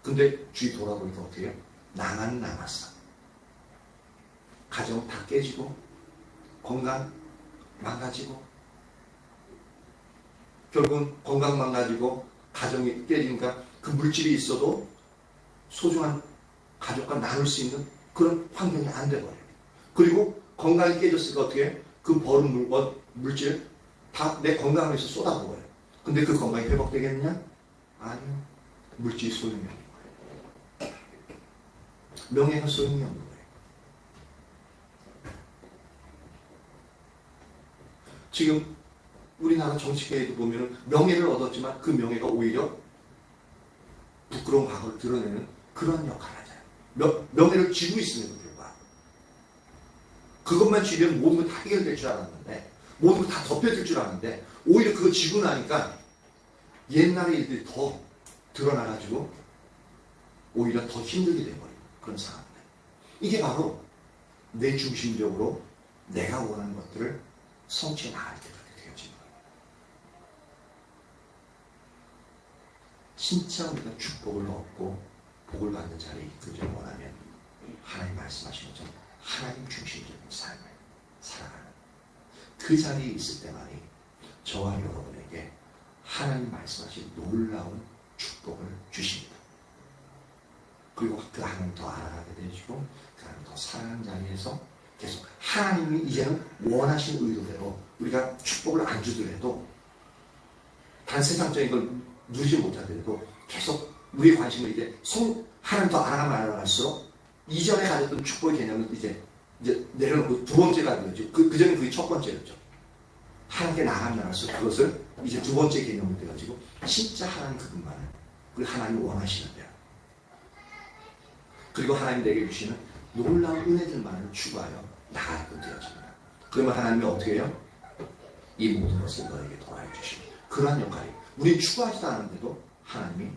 근데 주위 돌아보니까 어떻게 해요? 나만 남았어. 가정 다 깨지고 건강 망가지고 결국은 건강 망가지고 가정이 깨지니까 그 물질이 있어도 소중한 가족과 나눌 수 있는 그런 환경이 안 돼버려요. 그리고 건강이 깨졌으니까 어떻게 해? 그 버는 물질 다 내 건강을 위해서 쏟아부어요. 근데 그 건강이 회복되겠느냐? 아니요. 물질이 소용이 없는 거예요. 명예가 소용이 없는 거예요. 지금 우리나라 정치계에도 보면 명예를 얻었지만 그 명예가 오히려 부끄러운 과거를 드러내는 그런 역할을 하잖아요. 명예를 쥐고 있음에도 불구하고 그것만 쥐면 모든 거 다 해결될 줄 알았는데 모든 거 다 덮여질 줄 알았는데 오히려 그거 쥐고 나니까 옛날의 일들이 더 드러나가지고 오히려 더 힘들게 돼버리는 그런 상황입니다. 이게 바로 내 중심적으로 내가 원하는 것들을 성취해 나갈 때 그렇게 되어지는 거예요. 진짜 우리가 축복을 얻고 복을 받는 자리에 이끌기를 원하면 하나님 말씀하신 것처럼 하나님 중심적인 삶을 살아가는 그 자리에 있을 때만이 저와 여러분에게 하나님 말씀하신 놀라운 축복을 주십니다. 그리고 그 하나님 더 알아가게 되시고 그 하나님 더 사랑하는 자리에서 계속 하나님이 이제는 원하신 의도대로 우리가 축복을 안 주더라도 단 세상적인 걸 누리지 못하더라도 계속 우리의 관심을 이제 하나님 더 알아갈수록 이전에 가졌던 축복의 개념은 이제 내려놓고 두 번째가 되죠. 그전에 그게 첫 번째였죠. 하나님께 나갈수록 그것을 이제 두 번째 개념이 돼가지고 진짜 하나님 그것만을 그리고 하나님이 원하시는데요. 그리고 하나님 내게 주시는 놀라운 은혜들만을 추구하여 나아가게 되어집니다. 그러면 하나님이 어떻게 해요? 이 모든 것을 너에게 더하여 주십니다. 그러한 역할이 우리 추구하지도 않았는데도 하나님이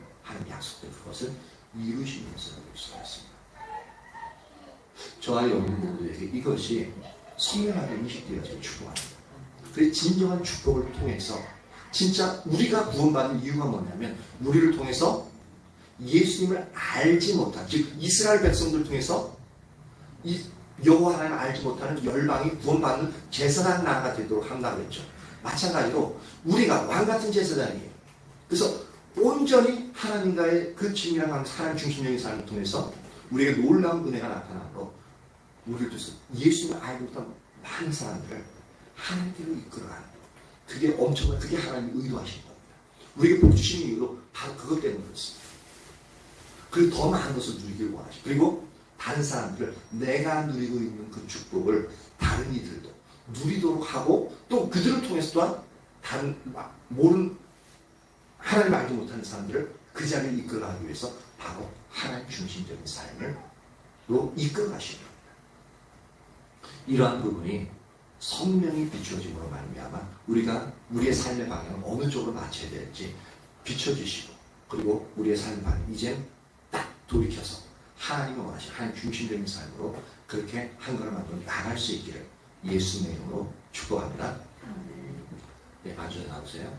약속된 그것을 이루시는 것을 볼 수가 있습니다. 저와 여러분 모두에게 이것이 선명하게 인식되어지고 축복합니다. 그래서 진정한 축복을 통해서 진짜 우리가 구원받는 이유가 뭐냐면 우리를 통해서 예수님을 알지 못한 즉 이스라엘 백성들을 통해서 여호와 하나님을 알지 못하는 열방이 구원받는 제사장 나라가 되도록 한다고 했죠. 마찬가지로 우리가 왕같은 제사장이에요. 그래서 온전히 하나님과의 그 친밀한 하나님 중심적인 삶을 통해서 우리에게 놀라운 은혜가 나타나므로 우리를 통해서 예수님을 알지 못한 많은 사람들을 하나님께로 이끌어가는 그게 엄청난 그게 하나님이 의도하신 겁니다. 우리에게 복 주시는 이유로 바로 그것 때문에 그렇습니다. 그리고 더 많은 것을 누리길 원하시고 그리고 다른 사람들을 내가 누리고 있는 그 축복을 다른 이들도 누리도록 하고 또 그들을 통해서 또한 다른 모르는 하나님 알지 못하는 사람들을 그 자리에 이끌어가기 위해서 바로 하나님 중심적인 삶으로 이끌어가시는 겁니다. 이러한 부분이 성령이 비추어짐으로 말미암아 우리가 우리의 삶의 방향을 어느 쪽으로 맞춰야 될지 비춰주시고 그리고 우리의 삶의 방향 이젠 딱 돌이켜서 하나님이 원하시는 하나님 중심적인 삶으로 그렇게 한 걸음 한 걸음 나갈 수 있기를 예수님의 이름으로 축복합니다. 네, 마주에 나오세요.